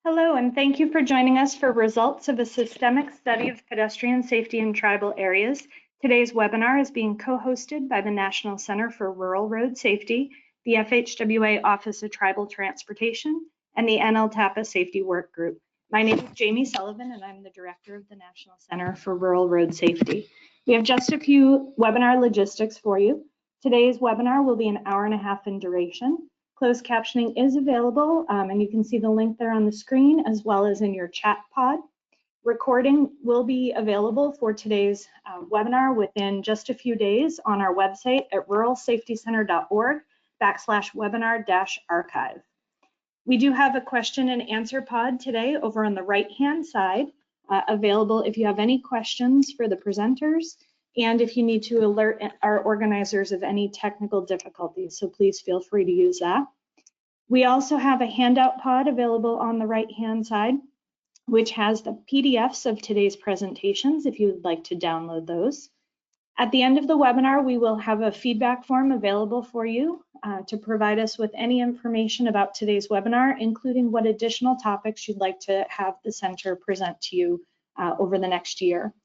Hello, and thank you for joining us for results of a systemic study of pedestrian safety in tribal areas. Today's webinar is being co-hosted by the National Center for Rural Road Safety, the FHWA Office of Tribal Transportation, and the NLTAPA Safety Work Group. My name is Jamie Sullivan, and I'm the Director of the National Center for Rural Road Safety. We have just a few webinar logistics for you. Today's webinar will be an hour and a half in duration. Closed captioning is available, and you can see the link there on the screen as well as in your chat pod. Recording will be available for today's webinar within just a few days on our website at ruralsafetycenter.org/webinar-archive. We do have a question and answer pod today over on the right-hand side, available if you have any questions for the presenters and if you need to alert our organizers of any technical difficulties, so please feel free to use that. We also have a handout pod available on the right-hand side, which has the PDFs of today's presentations if you would like to download those. At the end of the webinar, we will have a feedback form available for you to provide us with any information about today's webinar, including what additional topics you'd like to have the center present to you over the next year.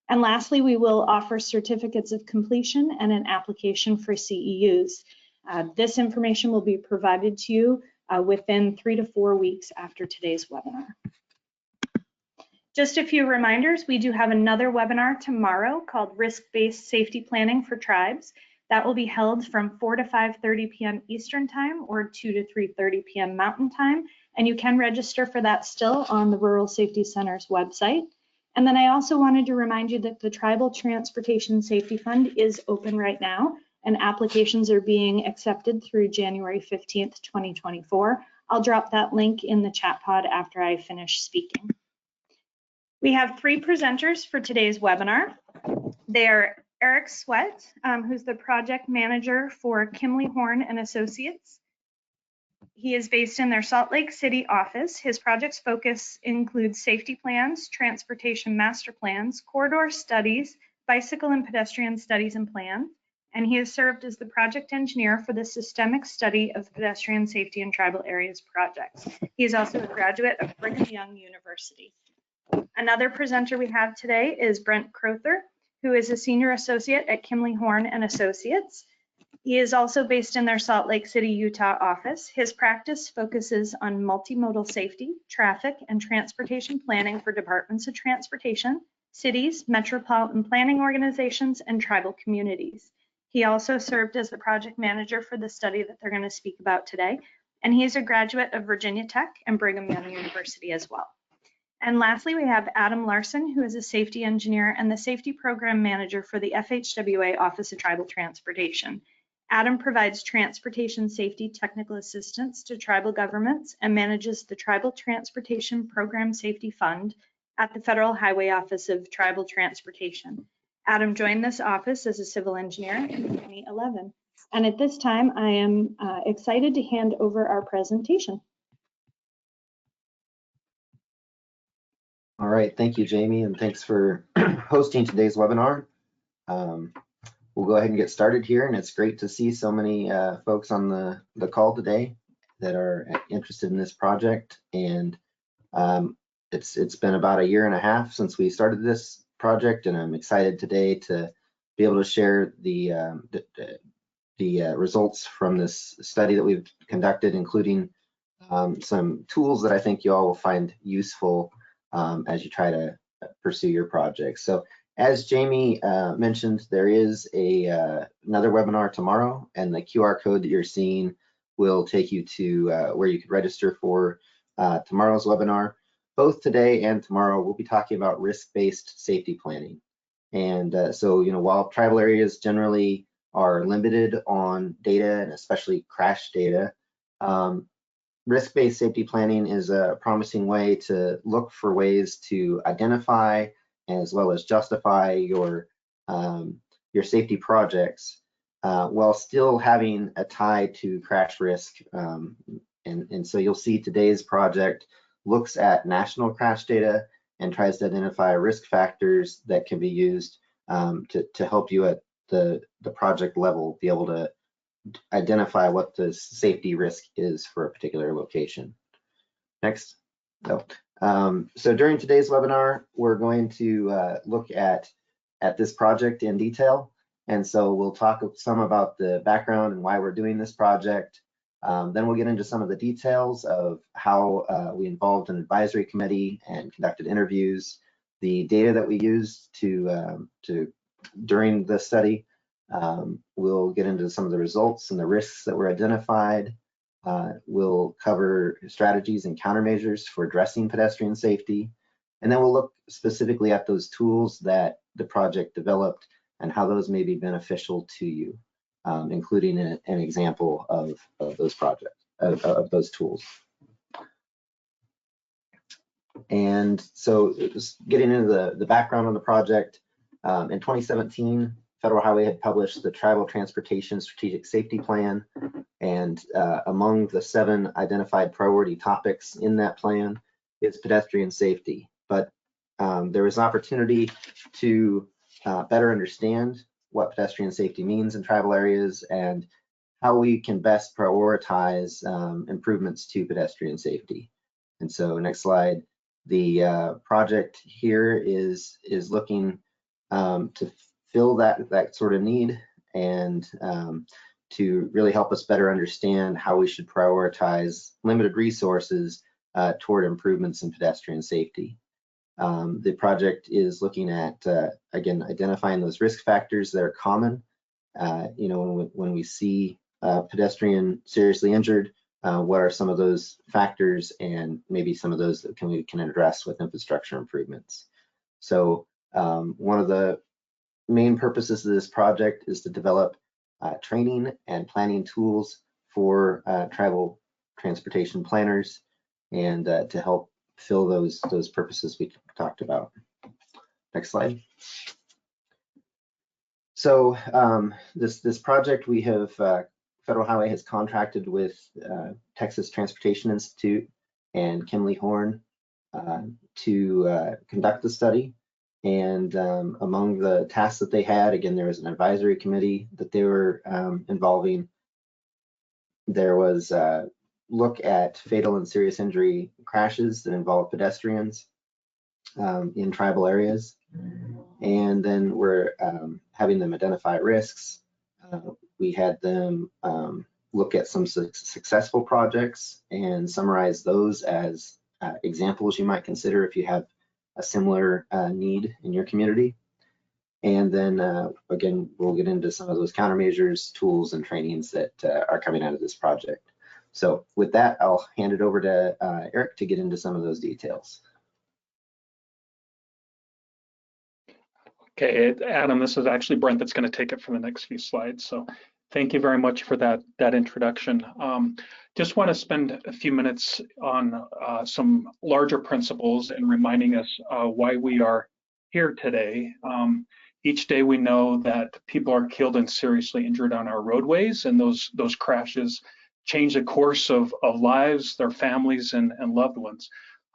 And lastly, we will offer certificates of completion and an application for CEUs. This information will be provided to you within 3 to 4 weeks after today's webinar. Just a few reminders, we do have another webinar tomorrow called Risk-Based Safety Planning for Tribes. That will be held from 4 to 5:30 p.m. Eastern Time or 2 to 3:30 p.m. Mountain Time. And you can register for that still on the Rural Safety Center's website. And then I also wanted to remind you that the Tribal Transportation Safety Fund is open right now, and applications are being accepted through January 15th, 2024. I'll drop that link in the chat pod after I finish speaking. We have 3 presenters for today's webinar. They are Eric Sweat, who's the project manager for Kimley Horn and Associates. He is based in their Salt Lake City office. His project's focus includes safety plans, transportation master plans, corridor studies, bicycle and pedestrian studies and plans, and he has served as the project engineer for the Systemic Study of Pedestrian Safety in Tribal Areas projects. He is also a graduate of Brigham Young University. Another presenter we have today is Brent Crowther, who is a senior associate at Kimley Horn and Associates. He is also based in their Salt Lake City, Utah office. His practice focuses on multimodal safety, traffic, and transportation planning for departments of transportation, cities, metropolitan planning organizations, and tribal communities. He also served as the project manager for the study that they're going to speak about today, and he is a graduate of Virginia Tech and Brigham Young University as well. And lastly, we have Adam Larson, who is a safety engineer and the safety program manager for the FHWA Office of Tribal Transportation. Adam provides transportation safety technical assistance to tribal governments and manages the Tribal Transportation Program Safety Fund at the Federal Highway Office of Tribal Transportation. Adam joined this office as a civil engineer in 2011. And at this time, I am excited to hand over our presentation. All right, thank you, Jamie, and thanks for hosting today's webinar. We'll go ahead and get started here, and it's great to see so many folks on the call today that are interested in this project. And it's been about 1.5 years since we started this project, and I'm excited today to be able to share the results from this study that we've conducted, including some tools that I think you all will find useful as you try to pursue your project. So as Jamie mentioned, there is another webinar tomorrow, and the QR code that you're seeing will take you to where you could register for tomorrow's webinar. Both today and tomorrow, we'll be talking about risk-based safety planning. And so, while tribal areas generally are limited on data, and especially crash data, risk-based safety planning is a promising way to look for ways to identify as well as justify your safety projects while still having a tie to crash risk. And so you'll see today's project looks at national crash data and tries to identify risk factors that can be used to help you at the project level be able to identify what the safety risk is for a particular location. Next. So during today's webinar, we're going to look at this project in detail. And so we'll talk some about the background and why we're doing this project. Then we'll get into some of the details of how we involved an advisory committee and conducted interviews, the data that we used during the study. We'll get into some of the results and the risks that were identified. We'll cover strategies and countermeasures for addressing pedestrian safety. And then we'll look specifically at those tools that the project developed and how those may be beneficial to you, including an example of those projects, of those tools. And so just getting into the background on the project, in 2017, Federal Highway had published the Tribal Transportation Strategic Safety Plan, and among the 7 identified priority topics in that plan is pedestrian safety. But there was an opportunity to better understand what pedestrian safety means in tribal areas and how we can best prioritize improvements to pedestrian safety. And so next slide, the project here is looking to fill that sort of need and to really help us better understand how we should prioritize limited resources toward improvements in pedestrian safety. The project is looking at, again, identifying those risk factors that are common. You know, when we see a pedestrian seriously injured, what are some of those factors and maybe some of those that we can address with infrastructure improvements. So one of the main purposes of this project is to develop training and planning tools for tribal transportation planners and to help fill those purposes we talked about. Next slide. So this project, we have Federal Highway has contracted with Texas Transportation Institute and Kimley Horn to conduct the study. And among the tasks that they had, again, there was an advisory committee that they were involving. There was look at fatal and serious injury crashes that involve pedestrians in tribal areas. And then we're having them identify risks. We had them look at some successful projects and summarize those as examples you might consider if you have a similar need in your community. And then again, we'll get into some of those countermeasures, tools, and trainings that are coming out of this project. So with that, I'll hand it over to Eric to get into some of those details. Okay, Adam, this is actually Brent that's going to take it for the next few slides. So thank you very much for that introduction. Just want to spend a few minutes on some larger principles and reminding us why we are here today. Each day we know that people are killed and seriously injured on our roadways, and those crashes change the course of lives, their families, and loved ones.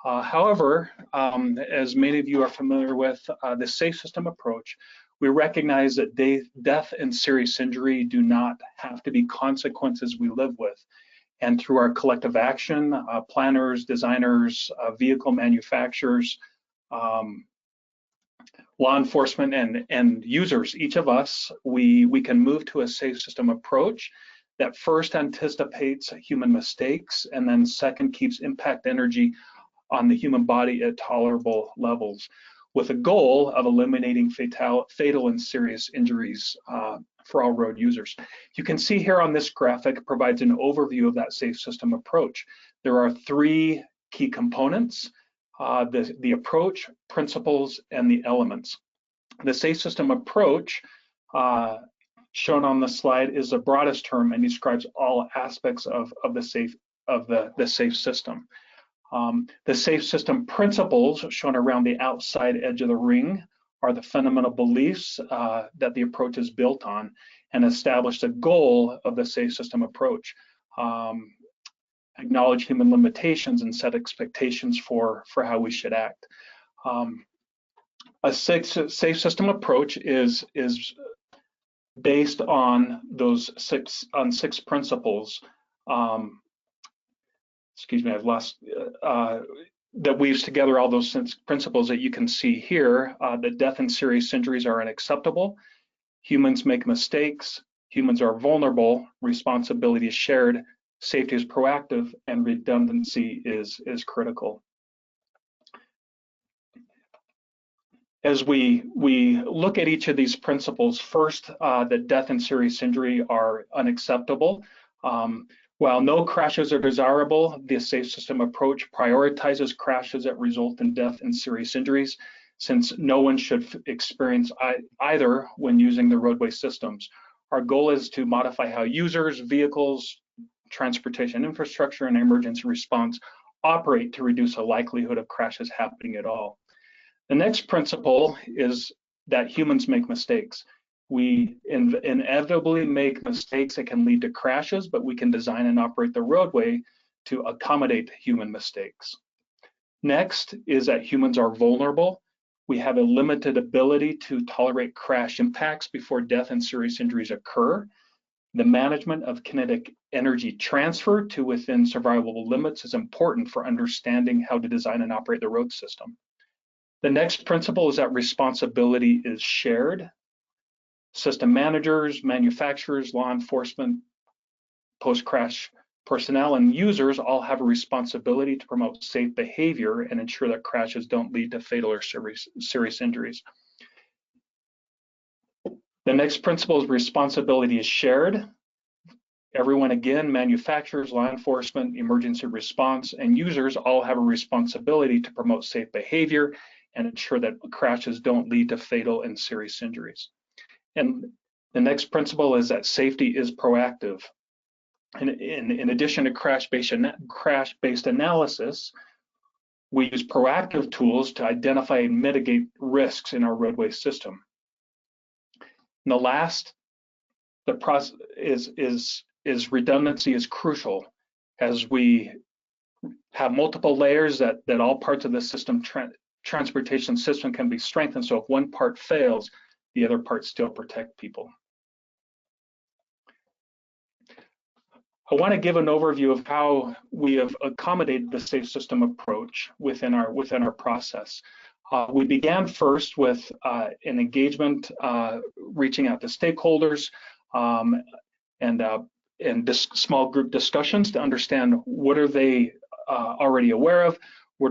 However, as many of you are familiar with the safe system approach, we recognize that death and serious injury do not have to be consequences we live with. And through our collective action, planners, designers, vehicle manufacturers, law enforcement, and users, each of us, we can move to a safe system approach that first anticipates human mistakes, and then second keeps impact energy on the human body at tolerable levels, with a goal of eliminating fatal and serious injuries for all road users. You can see here on this graphic provides an overview of that safe system approach. There are 3 key components, the approach, principles, and the elements. The safe system approach shown on the slide is the broadest term and describes all aspects of the safe system. The safe system principles shown around the outside edge of the ring are the fundamental beliefs that the approach is built on, and establish the goal of the safe system approach. Acknowledge human limitations and set expectations for how we should act. A safe system approach is based on those 6 principles. Excuse me, I've lost. that weaves together all those principles that you can see here, that death and serious injuries are unacceptable, humans make mistakes, humans are vulnerable, responsibility is shared, safety is proactive, and redundancy is critical. As we look at each of these principles, first, that death and serious injury are unacceptable. While no crashes are desirable, the safe system approach prioritizes crashes that result in death and serious injuries, since no one should experience either when using the roadway systems. Our goal is to modify how users, vehicles, transportation infrastructure, and emergency response operate to reduce the likelihood of crashes happening at all. The next principle is that humans make mistakes. We inevitably make mistakes that can lead to crashes, but we can design and operate the roadway to accommodate human mistakes. Next is that humans are vulnerable. We have a limited ability to tolerate crash impacts before death and serious injuries occur. The management of kinetic energy transfer to within survivable limits is important for understanding how to design and operate the road system. The next principle is that responsibility is shared. System managers, manufacturers, law enforcement, post-crash personnel, and users all have a responsibility to promote safe behavior and ensure that crashes don't lead to fatal or serious injuries. The next principle is responsibility is shared. Everyone, again, manufacturers, law enforcement, emergency response, and users all have a responsibility to promote safe behavior and ensure that crashes don't lead to fatal and serious injuries. And the next principle is that safety is proactive. In addition to crash-based analysis, we use proactive tools to identify and mitigate risks in our roadway system. And the last, the process is redundancy is crucial, as we have multiple layers that all parts of the system transportation system can be strengthened. So if one part fails, the other parts still protect people. I want to give an overview of how we have accommodated the safe system approach within our process. We began first with an engagement, reaching out to stakeholders, and small group discussions to understand what are they already aware of, what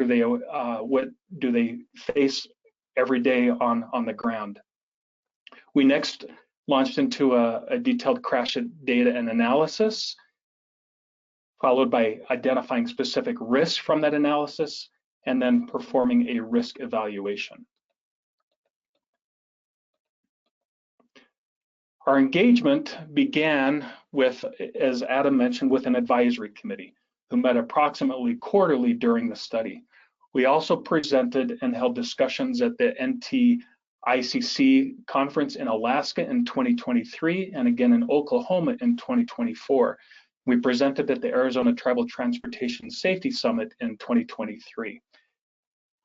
do they face every day on the ground. We next launched into a detailed crash data and analysis, followed by identifying specific risks from that analysis, and then performing a risk evaluation. Our engagement began with, as Adam mentioned, with an advisory committee who met approximately quarterly during the study. We also presented and held discussions at the NTICC conference in Alaska in 2023 and again in Oklahoma in 2024. We presented at the Arizona Tribal Transportation Safety Summit in 2023.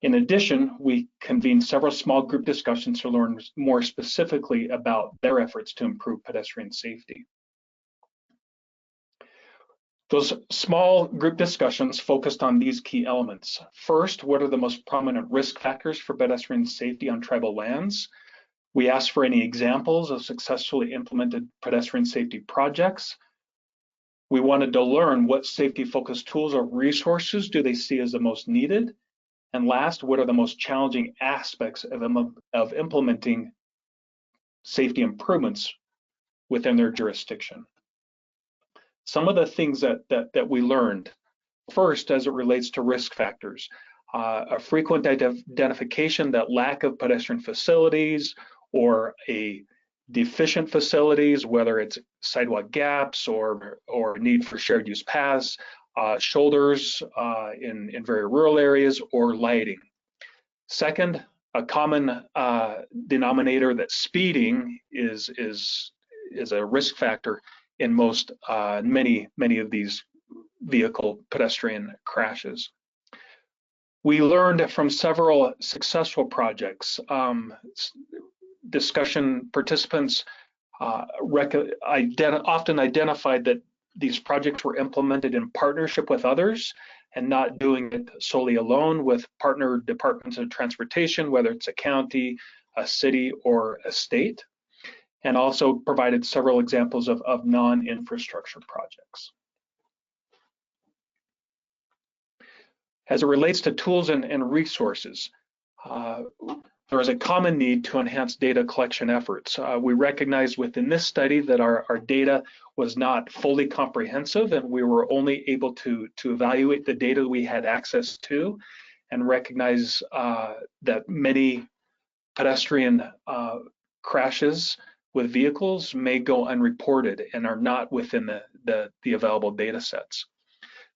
In addition, we convened several small group discussions to learn more specifically about their efforts to improve pedestrian safety. Those small group discussions focused on these key elements. First, what are the most prominent risk factors for pedestrian safety on tribal lands? We asked for any examples of successfully implemented pedestrian safety projects. We wanted to learn what safety-focused tools or resources do they see as the most needed? And last, what are the most challenging aspects of implementing safety improvements within their jurisdiction? Some of the things that we learned, first, as it relates to risk factors, a frequent identification that lack of pedestrian facilities or a deficient facilities, whether it's sidewalk gaps or need for shared use paths, shoulders in very rural areas, or lighting. Second, a common denominator that speeding is a risk factor in many of these vehicle pedestrian crashes. We learned from several successful projects. Discussion participants often identified that these projects were implemented in partnership with others, and not doing it solely alone with partner departments of transportation, whether it's a county, a city, or a state, and also provided several examples of non-infrastructure projects. As it relates to tools and resources, there is a common need to enhance data collection efforts. We recognized within this study that our data was not fully comprehensive, and we were only able to evaluate the data we had access to, and recognize that many pedestrian crashes with vehicles may go unreported and are not within the available data sets.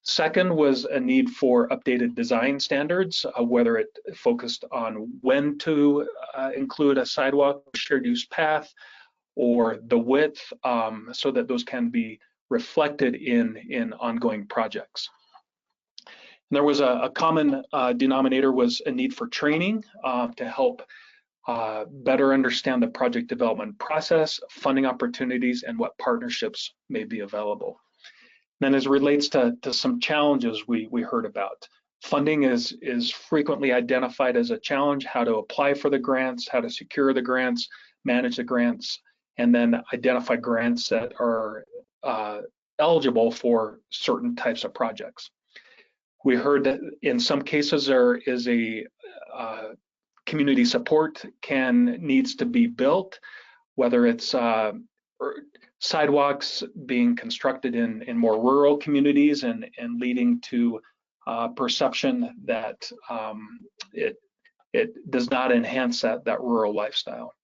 Second was a need for updated design standards, whether it focused on when to include a sidewalk, shared use path, or the width, so that those can be reflected in ongoing projects. And there was a common denominator was a need for training to help better understand the project development process, funding opportunities, and what partnerships may be available. Then as it relates to some challenges we heard about, funding is frequently identified as a challenge, how to apply for the grants, how to secure the grants, manage the grants, and then identify grants that are eligible for certain types of projects. We heard that in some cases there is a community support needs to be built, whether it's sidewalks being constructed in more rural communities and leading to perception that it does not enhance that rural lifestyle.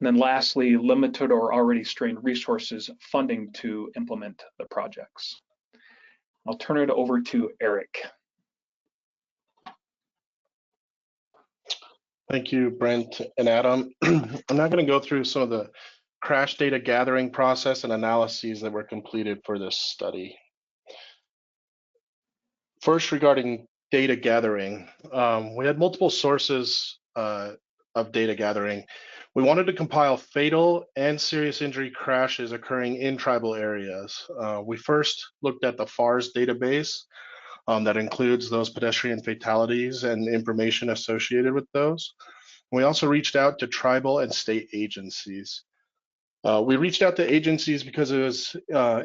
And then lastly, limited or already strained resources funding to implement the projects. I'll turn it over to Eric. Thank you, Brent and Adam. I'm now going to go through some of the crash data gathering process and analyses that were completed for this study. First, regarding data gathering, we had multiple sources of data gathering. We wanted to compile fatal and serious injury crashes occurring in tribal areas. We first looked at the FARS database that includes those pedestrian fatalities and information associated with those. We also reached out to tribal and state agencies. We reached out to agencies because it was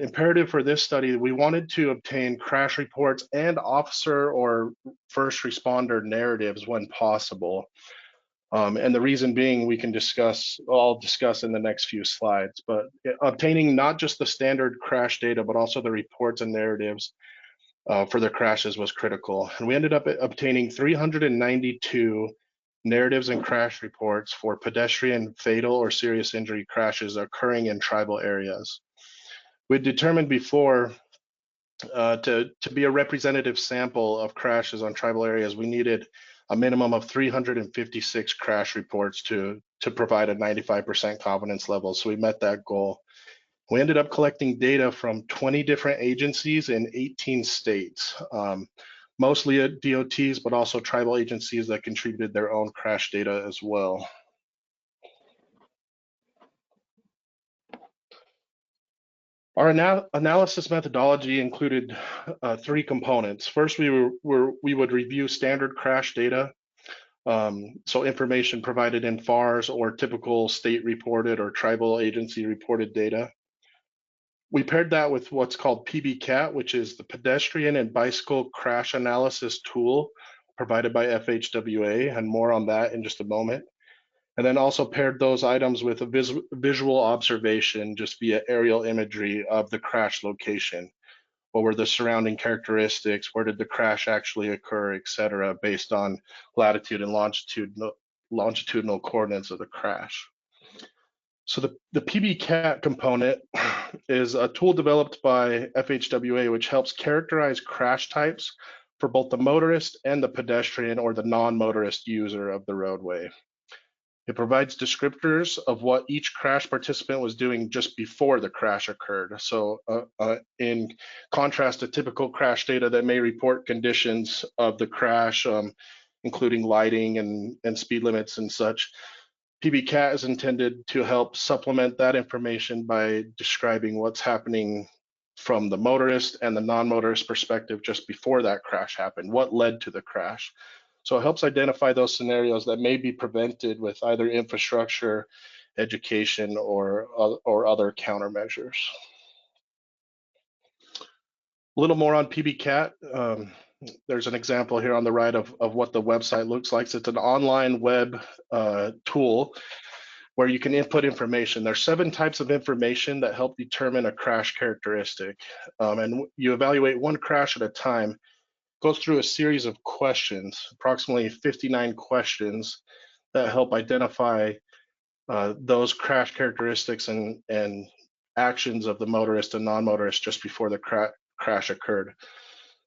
imperative for this study. We wanted to obtain crash reports and officer or first responder narratives when possible. And the reason being, I'll discuss in the next few slides, but obtaining not just the standard crash data, but also the reports and narratives for the crashes was critical. And we ended up obtaining 392 narratives and crash reports for pedestrian fatal or serious injury crashes occurring in tribal areas. We determined before to be a representative sample of crashes on tribal areas, we needed a minimum of 356 crash reports to provide a 95% confidence level. So we met that goal. We ended up collecting data from 20 different agencies in 18 states, mostly at DOTs, but also tribal agencies that contributed their own crash data as well. Our analysis methodology included 3 components. First, we would review standard crash data, so information provided in FARS or typical state reported or tribal agency reported data. We paired that with what's called PBCAT, which is the Pedestrian and Bicycle Crash Analysis Tool provided by FHWA, and more on that in just a moment. And then also paired those items with a visual observation just via aerial imagery of the crash location. What were the surrounding characteristics? Where did the crash actually occur, et cetera, based on latitude and longitudinal coordinates of the crash. So the PBCAT component is a tool developed by FHWA, which helps characterize crash types for both the motorist and the pedestrian or the non-motorist user of the roadway. It provides descriptors of what each crash participant was doing just before the crash occurred. So in contrast to typical crash data that may report conditions of the crash, including lighting and speed limits and such, PBCAT is intended to help supplement that information by describing what's happening from the motorist and the non-motorist perspective just before that crash happened. What led to the crash? So it helps identify those scenarios that may be prevented with either infrastructure, education, or other countermeasures. A little more on PBCAT. There's an example here on the right of what the website looks like. It's an online web tool where you can input information. There's 7 types of information that help determine a crash characteristic. And you evaluate one crash at a time. Goes through a series of questions, approximately 59 questions that help identify those crash characteristics and actions of the motorist and non-motorist just before the crash occurred.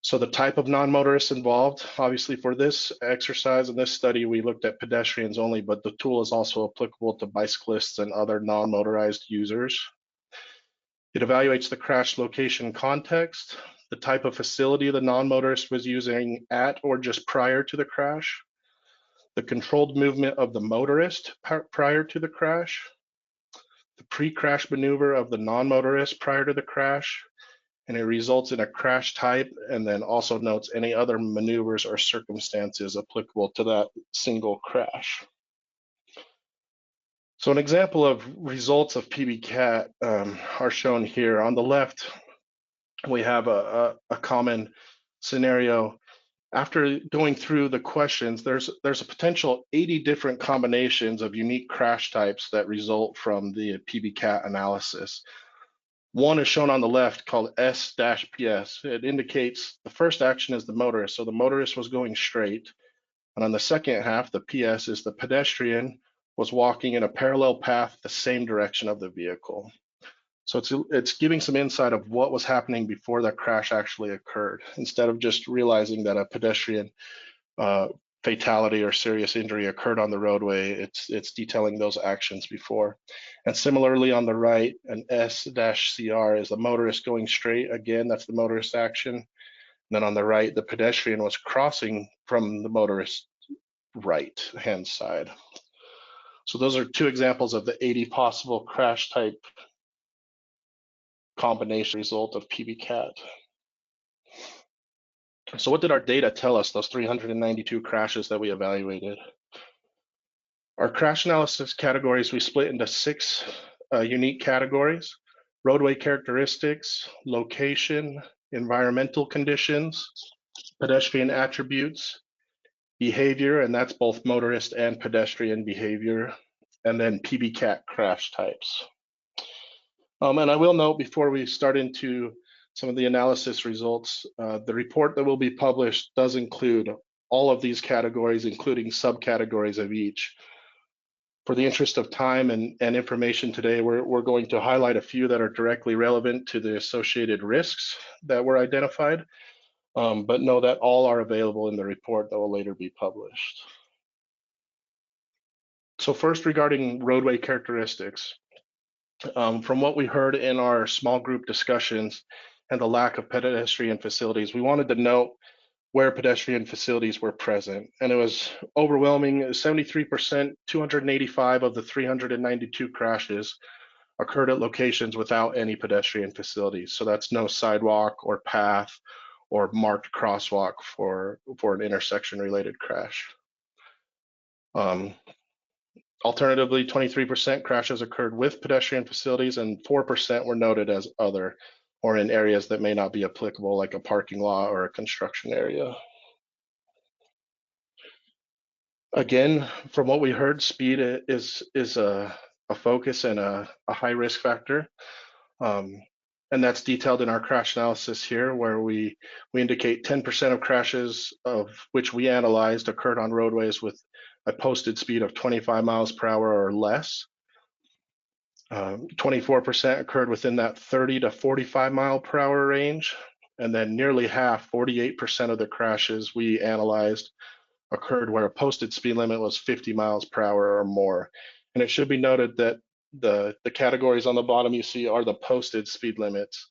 So the type of non-motorists involved, obviously for this exercise and this study, we looked at pedestrians only, but the tool is also applicable to bicyclists and other non-motorized users. It evaluates the crash location context, the type of facility the non-motorist was using at or just prior to the crash, the controlled movement of the motorist prior to the crash, the pre-crash maneuver of the non-motorist prior to the crash, and it results in a crash type, and then also notes any other maneuvers or circumstances applicable to that single crash. So an example of results of PBCAT are shown here. On the left, we have a common scenario. After going through the questions, there's a potential 80 different combinations of unique crash types that result from the PBCAT analysis. One is shown on the left called S-PS. It indicates the first action is the motorist. So the motorist was going straight. And on the second half, the PS is the pedestrian was walking in a parallel path the same direction of the vehicle. So it's giving some insight of what was happening before the crash actually occurred, instead of just realizing that a pedestrian fatality or serious injury occurred on the roadway. It's detailing those actions before. And similarly on the right, an S-CR is the motorist going straight. Again, that's the motorist action. And then on the right, the pedestrian was crossing from the motorist right hand side. So those are 2 examples of the 80 possible crash type combination result of PBCAT. So what did our data tell us, those 392 crashes that we evaluated? Our crash analysis categories, we split into 6 unique categories: roadway characteristics, location, environmental conditions, pedestrian attributes, behavior, and that's both motorist and pedestrian behavior, and then PBCAT crash types. And I will note before we start into some of the analysis results, the report that will be published does include all of these categories, including subcategories of each. For the interest of time and information today, we're going to highlight a few that are directly relevant to the associated risks that were identified, but know that all are available in the report that will later be published. So first, regarding roadway characteristics, from what we heard in our small group discussions and the lack of pedestrian facilities, we wanted to note where pedestrian facilities were present. And it was overwhelming. 73%, 285 of the 392 crashes occurred at locations without any pedestrian facilities. So that's no sidewalk or path or marked crosswalk for an intersection related crash. Alternatively, 23% crashes occurred with pedestrian facilities and 4% were noted as other, or in areas that may not be applicable, like a parking lot or a construction area. Again, from what we heard, speed is a focus and a high risk factor. And that's detailed in our crash analysis here, where we indicate 10% of crashes of which we analyzed occurred on roadways with a posted speed of 25 miles per hour or less. 24% occurred within that 30 to 45 mile per hour range. And then nearly half, 48% of the crashes we analyzed occurred where a posted speed limit was 50 miles per hour or more. And it should be noted that the categories on the bottom you see are the posted speed limits.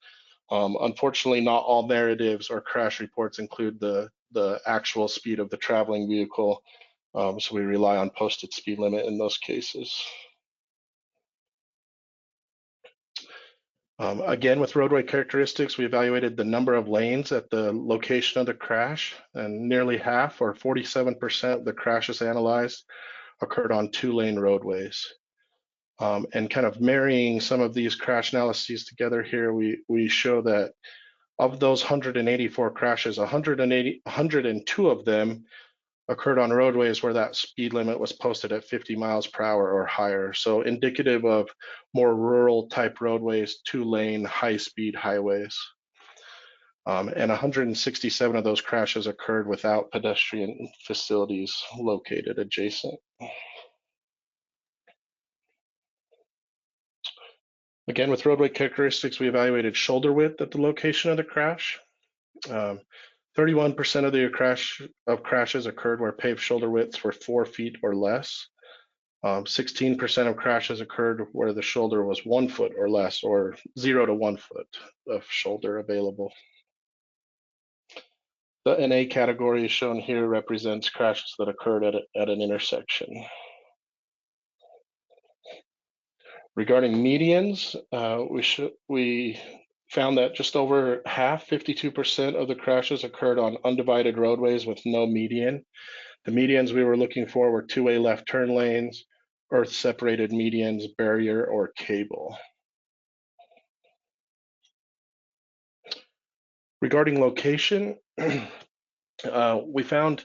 Unfortunately, not all narratives or crash reports include the actual speed of the traveling vehicle. So we rely on posted speed limit in those cases. Again, with roadway characteristics, we evaluated the number of lanes at the location of the crash, and nearly half, or 47% of the crashes analyzed occurred on 2-lane roadways. And kind of marrying some of these crash analyses together here, we show that of those 184 crashes, 102 of them occurred on roadways where that speed limit was posted at 50 miles per hour or higher. So indicative of more rural type roadways, 2-lane, high-speed highways. And 167 of those crashes occurred without pedestrian facilities located adjacent. Again, with roadway characteristics, we evaluated shoulder width at the location of the crash. 31% of the crashes occurred where paved shoulder widths were 4 feet or less. 16% of crashes occurred where the shoulder was 1 foot or less, or 0 to 1 foot of shoulder available. The NA category shown here represents crashes that occurred at an intersection. Regarding medians, we found that just over half, 52% of the crashes occurred on undivided roadways with no median. The medians we were looking for were 2-way left turn lanes, earth-separated medians, barrier, or cable. Regarding location, we found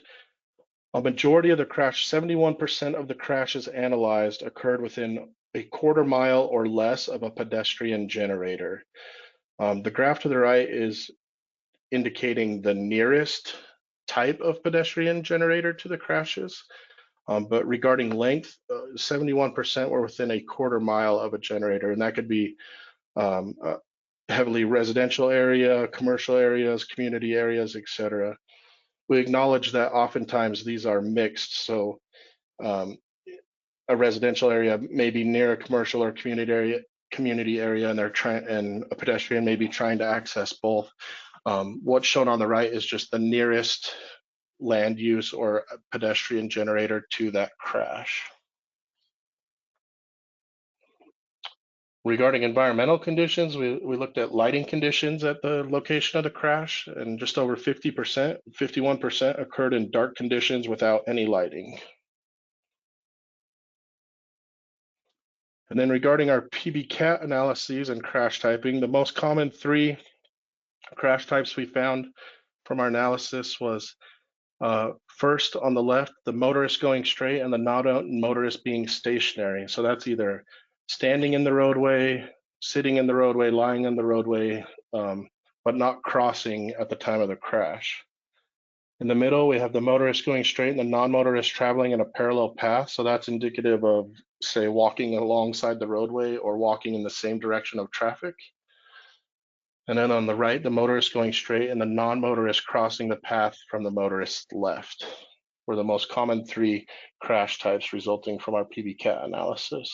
a majority of the crash, 71% of the crashes analyzed occurred within a quarter mile or less of a pedestrian generator. The graph to the right is indicating the nearest type of pedestrian generator to the crashes. But regarding length, 71% were within a quarter mile of a generator, and that could be heavily residential area, commercial areas, community areas, etc. We acknowledge that oftentimes these are mixed, so a residential area may be near a commercial or community area, and a pedestrian may be trying to access both. What's shown on the right is just the nearest land use or pedestrian generator to that crash. Regarding environmental conditions, we looked at lighting conditions at the location of the crash, and just over 51% occurred in dark conditions without any lighting. And then regarding our PBCAT analyses and crash typing, the most common 3 crash types we found from our analysis was first on the left, the motorist going straight and the non-motorist being stationary. So that's either standing in the roadway, sitting in the roadway, lying in the roadway, but not crossing at the time of the crash. In the middle, we have the motorist going straight and the non-motorist traveling in a parallel path. So that's indicative of, say, walking alongside the roadway or walking in the same direction of traffic. And then on the right, the motorist going straight and the non-motorist crossing the path from the motorist left were the most common 3 crash types resulting from our PBCAT analysis.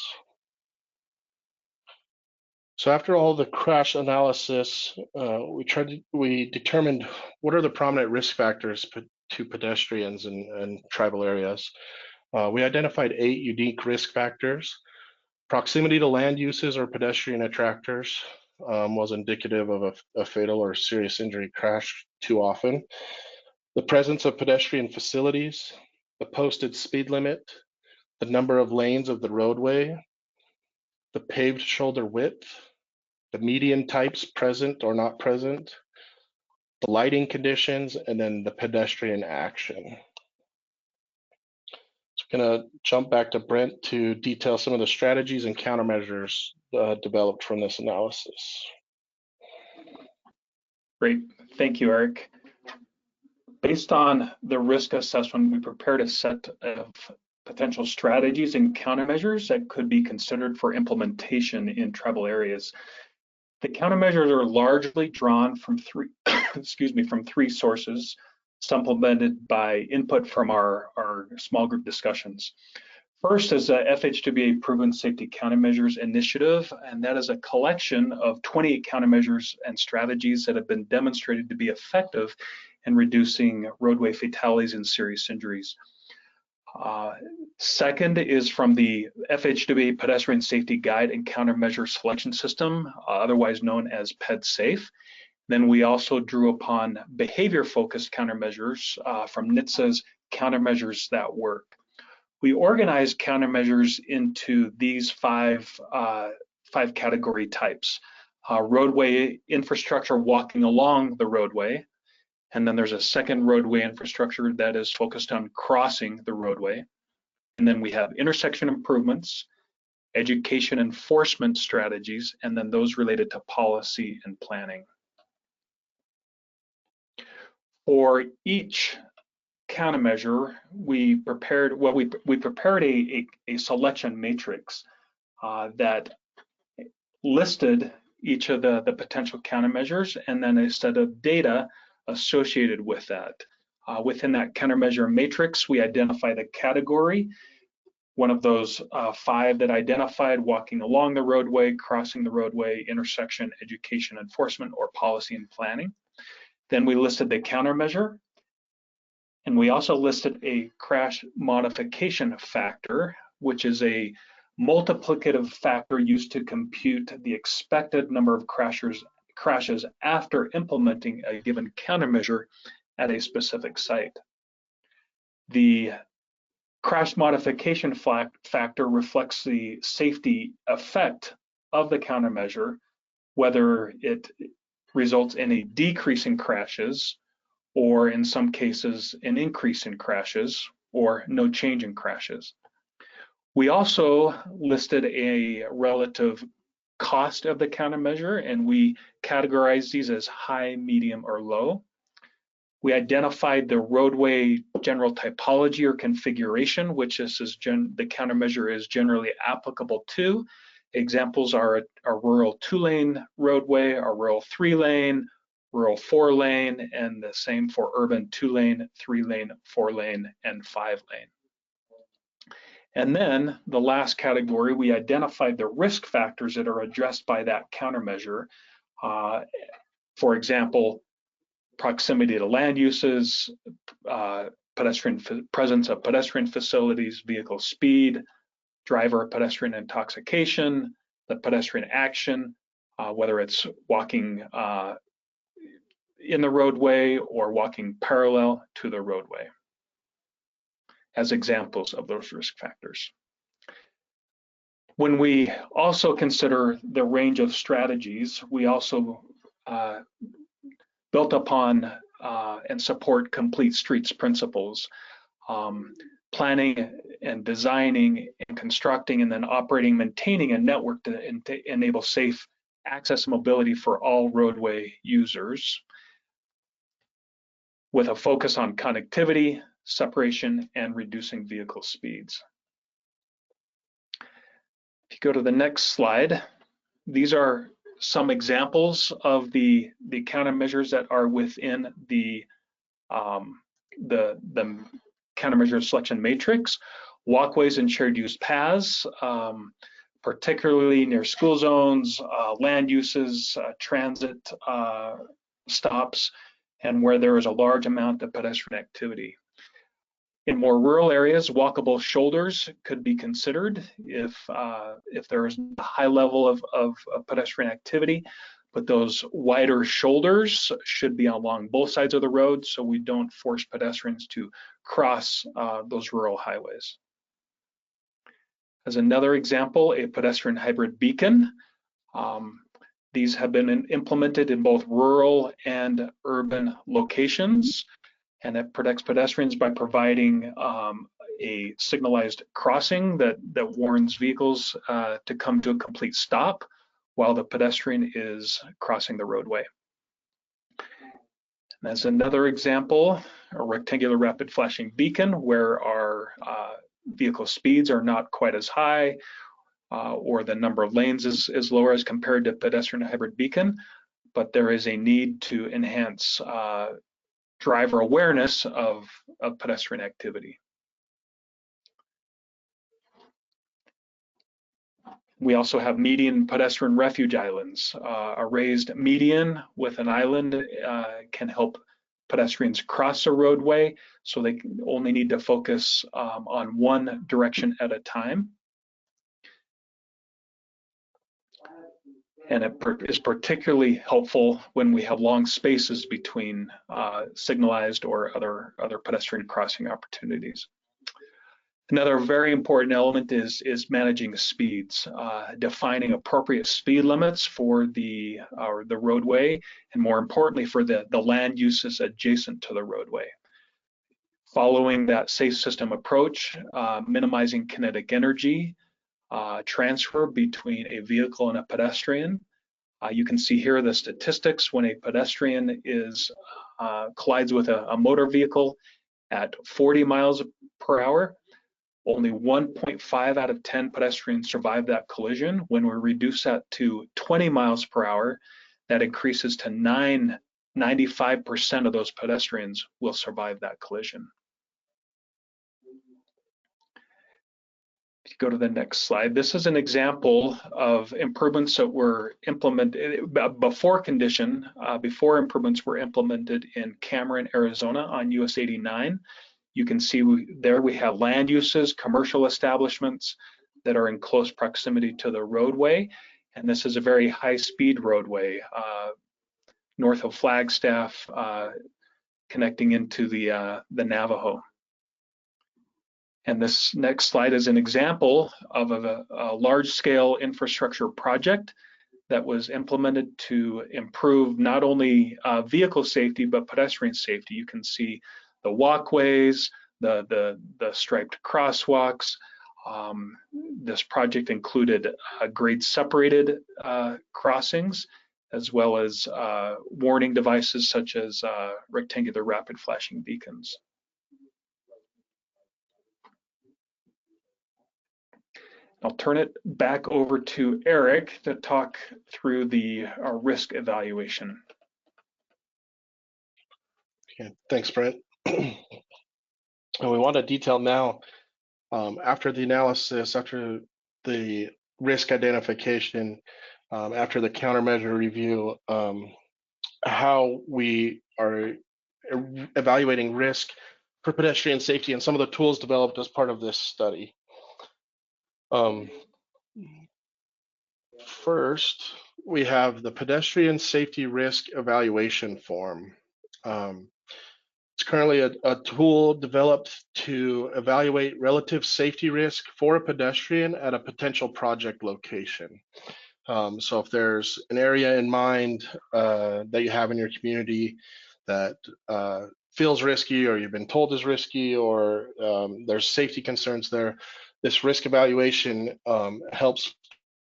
So after all the crash analysis, we determined what are the prominent risk factors to pedestrians and tribal areas. We identified 8 unique risk factors. Proximity to land uses or pedestrian attractors was indicative of a fatal or serious injury crash too often. The presence of pedestrian facilities, the posted speed limit, the number of lanes of the roadway, the paved shoulder width, the median types present or not present, the lighting conditions, and then the pedestrian action. So I'm gonna jump back to Brent to detail some of the strategies and countermeasures developed from this analysis. Great, thank you, Eric. Based on the risk assessment, we prepared a set of potential strategies and countermeasures that could be considered for implementation in tribal areas. The countermeasures are largely drawn from 3, from 3 sources, supplemented by input from our small group discussions. First is a FHWA Proven Safety Countermeasures Initiative, and that is a collection of 28 countermeasures and strategies that have been demonstrated to be effective in reducing roadway fatalities and serious injuries. Second is from the FHWA Pedestrian Safety Guide and Countermeasure Selection System, otherwise known as PedSafe. Then we also drew upon behavior-focused countermeasures from NHTSA's Countermeasures That Work. We organized countermeasures into these five category types. Roadway infrastructure, walking along the roadway, and then there's a second roadway infrastructure that is focused on crossing the roadway. And then we have intersection improvements, education enforcement strategies, and then those related to policy and planning. For each countermeasure, we prepared a selection matrix that listed each of the potential countermeasures and then a set of data associated with that. Within that countermeasure matrix, we identify the category, one of those five that identified: walking along the roadway, crossing the roadway, intersection, education enforcement, or policy and planning. Then we listed the countermeasure, and we also listed a crash modification factor, which is a multiplicative factor used to compute the expected number of crashes after implementing a given countermeasure at a specific site. The crash modification factor reflects the safety effect of the countermeasure, whether it results in a decrease in crashes, or in some cases, an increase in crashes, or no change in crashes. We also listed a relative cost of the countermeasure, and we categorized these as high, medium, or low. We identified the roadway general typology or configuration, which the countermeasure is generally applicable to. Examples are a rural 2-lane roadway, a rural 3-lane, rural 4-lane, and the same for urban 2-lane, 3-lane, 4-lane, and 5-lane. And then the last category, we identified the risk factors that are addressed by that countermeasure. For example, proximity to land uses, presence of pedestrian facilities, vehicle speed, driver pedestrian intoxication, the pedestrian action, whether it's walking in the roadway or walking parallel to the roadway, as examples of those risk factors. When we also consider the range of strategies, we also built upon and support complete streets principles, planning and designing and constructing and then operating, maintaining a network to enable safe access and mobility for all roadway users, with a focus on connectivity, separation, and reducing vehicle speeds. If you go to the next slide, these are some examples of the countermeasures that are within the countermeasure selection matrix. Walkways and shared use paths, particularly near school zones, land uses, transit stops, and where there is a large amount of pedestrian activity. In more rural areas, walkable shoulders could be considered if there is a high level of pedestrian activity, but those wider shoulders should be along both sides of the road so we don't force pedestrians to cross those rural highways. As another example, a pedestrian hybrid beacon. These have been implemented in both rural and urban locations, and it protects pedestrians by providing a signalized crossing that warns vehicles to come to a complete stop while the pedestrian is crossing the roadway. And as another example, a rectangular rapid flashing beacon where our vehicle speeds are not quite as high, or the number of lanes is lower as compared to pedestrian hybrid beacon, but there is a need to enhance driver awareness of pedestrian activity. We also have median pedestrian refuge islands. A raised median with an island can help pedestrians cross a roadway, so they only need to focus on one direction at a time. And it is particularly helpful when we have long spaces between signalized or other pedestrian crossing opportunities. Another very important element is managing speeds, defining appropriate speed limits for the roadway, and more importantly for the land uses adjacent to the roadway. Following that safe system approach, minimizing kinetic energy transfer between a vehicle and a pedestrian. You can see here the statistics when a pedestrian collides with a motor vehicle at 40 miles per hour. Only 1.5 out of 10 pedestrians survive that collision. When we reduce that to 20 miles per hour, that increases to 95% of those pedestrians will survive that collision. If you go to the next slide, this is an example of improvements that were implemented before improvements were implemented in Cameron, Arizona on US 89. You can see there we have land uses, commercial establishments that are in close proximity to the roadway. And this is a very high-speed roadway north of Flagstaff, connecting into the Navajo. And this next slide is an example of a large-scale infrastructure project that was implemented to improve not only vehicle safety, but pedestrian safety. You can see the walkways, the striped crosswalks. This project included grade separated crossings, as well as warning devices such as rectangular rapid flashing beacons. I'll turn it back over to Eric to talk through the risk evaluation. Okay, thanks, Brent. And we want to detail now, after the analysis, after the risk identification, after the countermeasure review, how we are evaluating risk for pedestrian safety and some of the tools developed as part of this study. First, we have the pedestrian safety risk evaluation form. It's currently a tool developed to evaluate relative safety risk for a pedestrian at a potential project location. So if there's an area in mind that you have in your community that feels risky, or you've been told is risky, or there's safety concerns there, this risk evaluation helps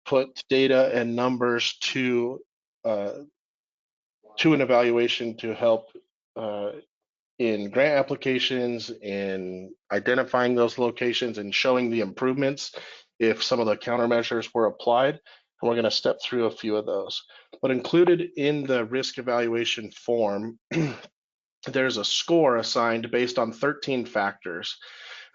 put data and numbers to an evaluation to help in grant applications, in identifying those locations and showing the improvements if some of the countermeasures were applied. And we're going to step through a few of those. But included in the risk evaluation form, there's a score assigned based on 13 factors.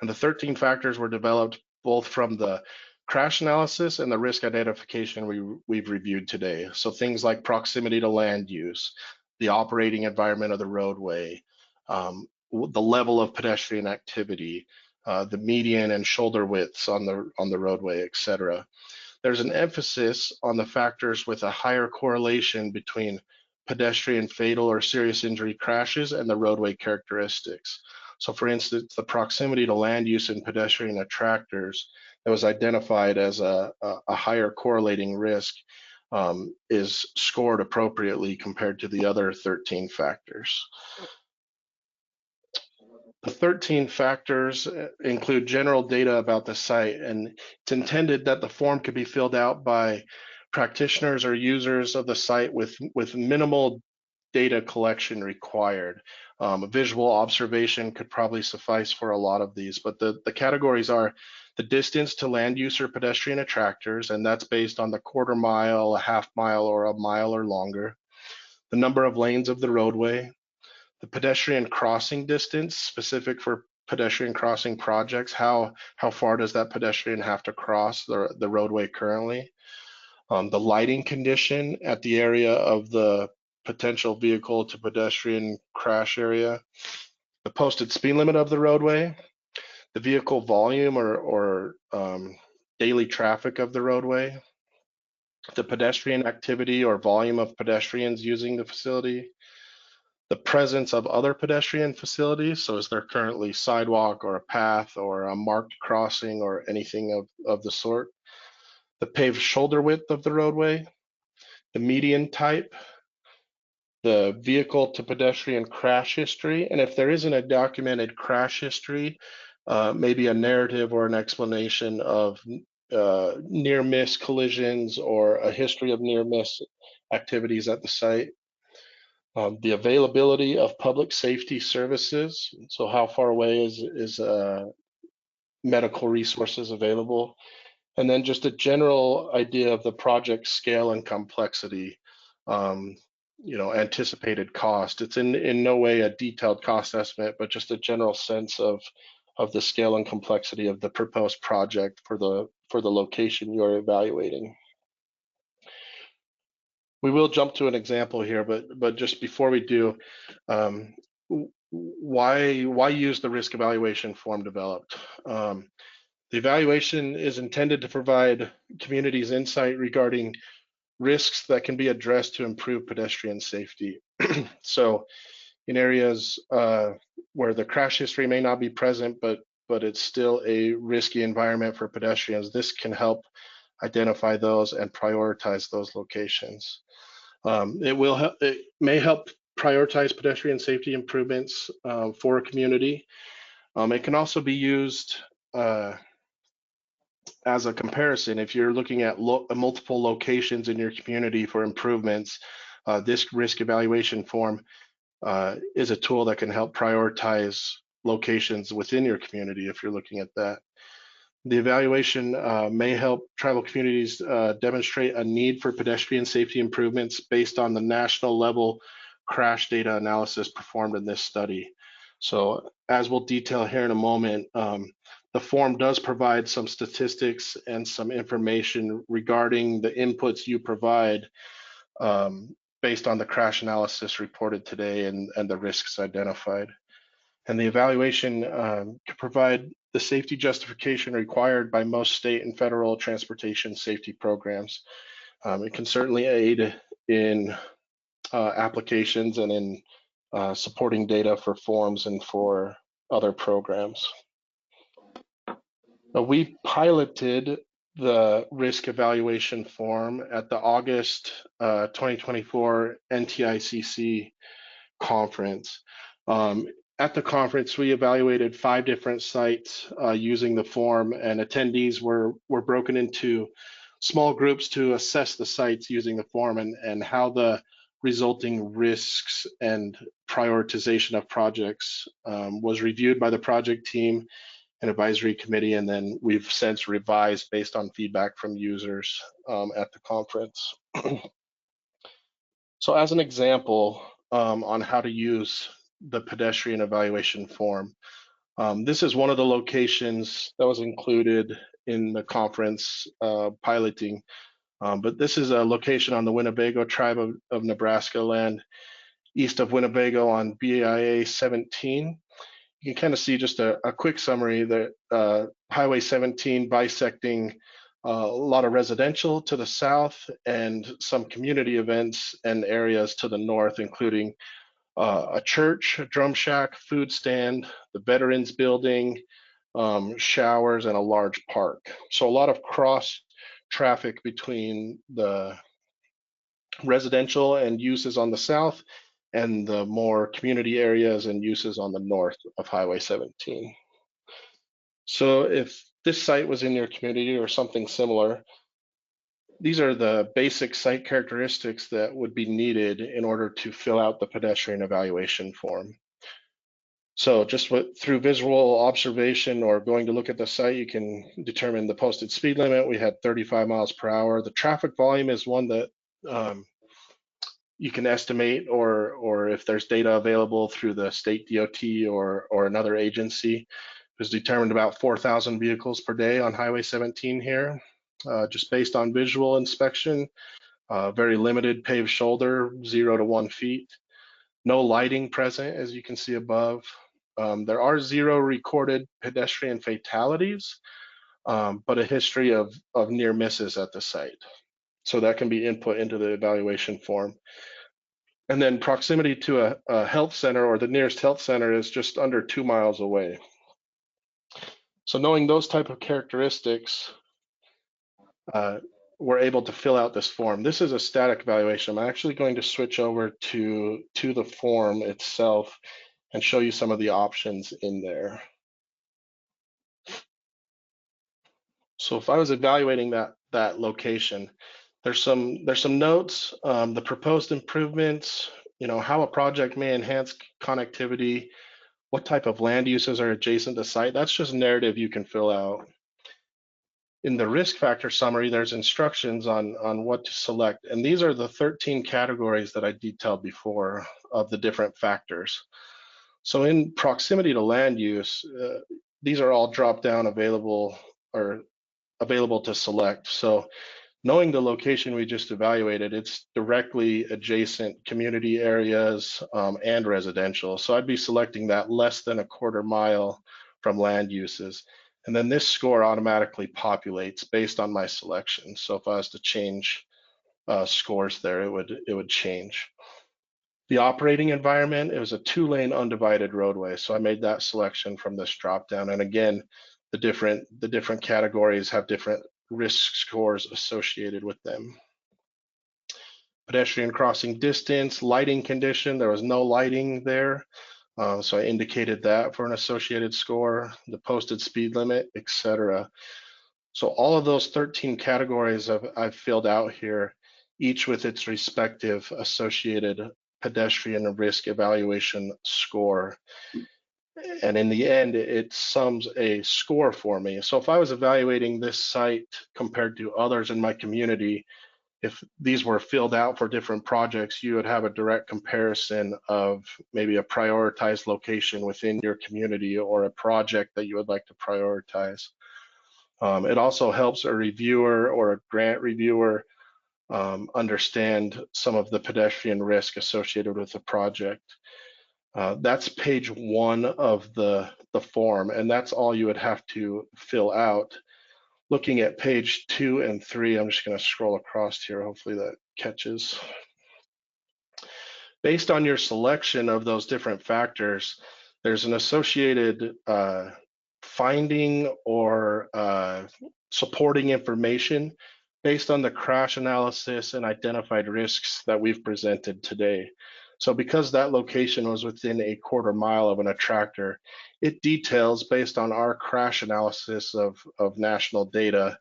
And the 13 factors were developed both from the crash analysis and the risk identification we've reviewed today. So things like proximity to land use, the operating environment of the roadway, the level of pedestrian activity, the median and shoulder widths on the roadway, etc. There's an emphasis on the factors with a higher correlation between pedestrian fatal or serious injury crashes and the roadway characteristics. So for instance, the proximity to land use and pedestrian attractors that was identified as a higher correlating risk is scored appropriately compared to the other 13 factors. The 13 factors include general data about the site, and it's intended that the form could be filled out by practitioners or users of the site with minimal data collection required. Visual observation could probably suffice for a lot of these, but the categories are the distance to land use or pedestrian attractors, and that's based on the quarter mile, a half mile, or a mile or longer. The number of lanes of the roadway, the pedestrian crossing distance specific for pedestrian crossing projects, how far does that pedestrian have to cross the roadway currently? The lighting condition at the area of the potential vehicle to pedestrian crash area, the posted speed limit of the roadway, the vehicle volume or daily traffic of the roadway, the pedestrian activity or volume of pedestrians using the facility, the presence of other pedestrian facilities. So is there currently sidewalk or a path or a marked crossing or anything of the sort? The paved shoulder width of the roadway, the median type, the vehicle to pedestrian crash history. And if there isn't a documented crash history, maybe a narrative or an explanation of near miss collisions or a history of near miss activities at the site. The availability of public safety services. So how far away is medical resources available? And then just a general idea of the project scale and complexity, anticipated cost. It's in no way a detailed cost estimate, but just a general sense of the scale and complexity of the proposed project for the location you're evaluating. We will jump to an example here, but just before we do, why use the risk evaluation form developed? The evaluation is intended to provide communities insight regarding risks that can be addressed to improve pedestrian safety. So in areas where the crash history may not be present, but it's still a risky environment for pedestrians, this can help identify those and prioritize those locations. It may help prioritize pedestrian safety improvements for a community. It can also be used as a comparison. If you're looking at multiple locations in your community for improvements, this risk evaluation form is a tool that can help prioritize locations within your community if you're looking at that. The evaluation may help tribal communities demonstrate a need for pedestrian safety improvements based on the national level crash data analysis performed in this study. So as we'll detail here in a moment, the form does provide some statistics and some information regarding the inputs you provide based on the crash analysis reported today and the risks identified. And the evaluation can provide the safety justification required by most state and federal transportation safety programs. It can certainly aid in applications and in supporting data for forms and for other programs. We piloted the risk evaluation form at the August 2024 NTICC conference. At the conference, we evaluated 5 different sites using the form, and attendees were broken into small groups to assess the sites using the form and how the resulting risks and prioritization of projects was reviewed by the project team and advisory committee, and then we've since revised based on feedback from users at the conference. So as an example on how to use the pedestrian evaluation form, this is one of the locations that was included in the conference piloting, but this is a location on the Winnebago tribe of Nebraska land, east of Winnebago on BIA 17. You can kind of see just a quick summary that Highway 17 bisecting a lot of residential to the south and some community events and areas to the north, including a church, a drum shack, food stand, the Veterans Building, showers, and a large park. So a lot of cross traffic between the residential and uses on the south and the more community areas and uses on the north of Highway 17. So if this site was in your community or something similar, these are the basic site characteristics that would be needed in order to fill out the pedestrian evaluation form. So just through visual observation or going to look at the site, you can determine the posted speed limit. We had 35 miles per hour. The traffic volume is one that you can estimate, or if there's data available through the state DOT or another agency. It was determined about 4,000 vehicles per day on Highway 17 here, just based on visual inspection. very limited paved shoulder, 0 to 1 feet. No lighting present, as you can see above. There are 0 recorded pedestrian fatalities, but a history of near misses at the site. So that can be input into the evaluation form. And then proximity to a health center, or the nearest health center, is just under 2 miles away. So knowing those type of characteristics, we're able to fill out this form. This is a static evaluation. I'm actually going to switch over to the form itself and show you some of the options in there. So if I was evaluating that location, there's some notes, the proposed improvements, how a project may enhance connectivity, what type of land uses are adjacent to site. That's just narrative you can fill out. In the risk factor summary, there's instructions on what to select. And these are the 13 categories that I detailed before of the different factors. So in proximity to land use, these are all drop down available to select. So knowing the location we just evaluated, it's directly adjacent community areas and residential. So I'd be selecting that less than a quarter mile from land uses. And then this score automatically populates based on my selection. So if I was to change scores there, it would change. The operating environment, it was a 2-lane undivided roadway. So I made that selection from this drop down. And again, the different categories have different risk scores associated with them. Pedestrian crossing distance, lighting condition, there was no lighting there. So I indicated that for an associated score, the posted speed limit, etc. So all of those 13 categories I've filled out here, each with its respective associated pedestrian risk evaluation score. And in the end, it sums a score for me. So if I was evaluating this site compared to others in my community, if these were filled out for different projects, you would have a direct comparison of maybe a prioritized location within your community or a project that you would like to prioritize. It also helps a reviewer or a grant reviewer understand some of the pedestrian risk associated with the project. That's page 1 of the form, and that's all you would have to fill out. Looking at page 2 and 3, I'm just going to scroll across here. Hopefully that catches. Based on your selection of those different factors, there's an associated finding or supporting information based on the crash analysis and identified risks that we've presented today. So because that location was within a quarter mile of an attractor, it details based on our crash analysis of national data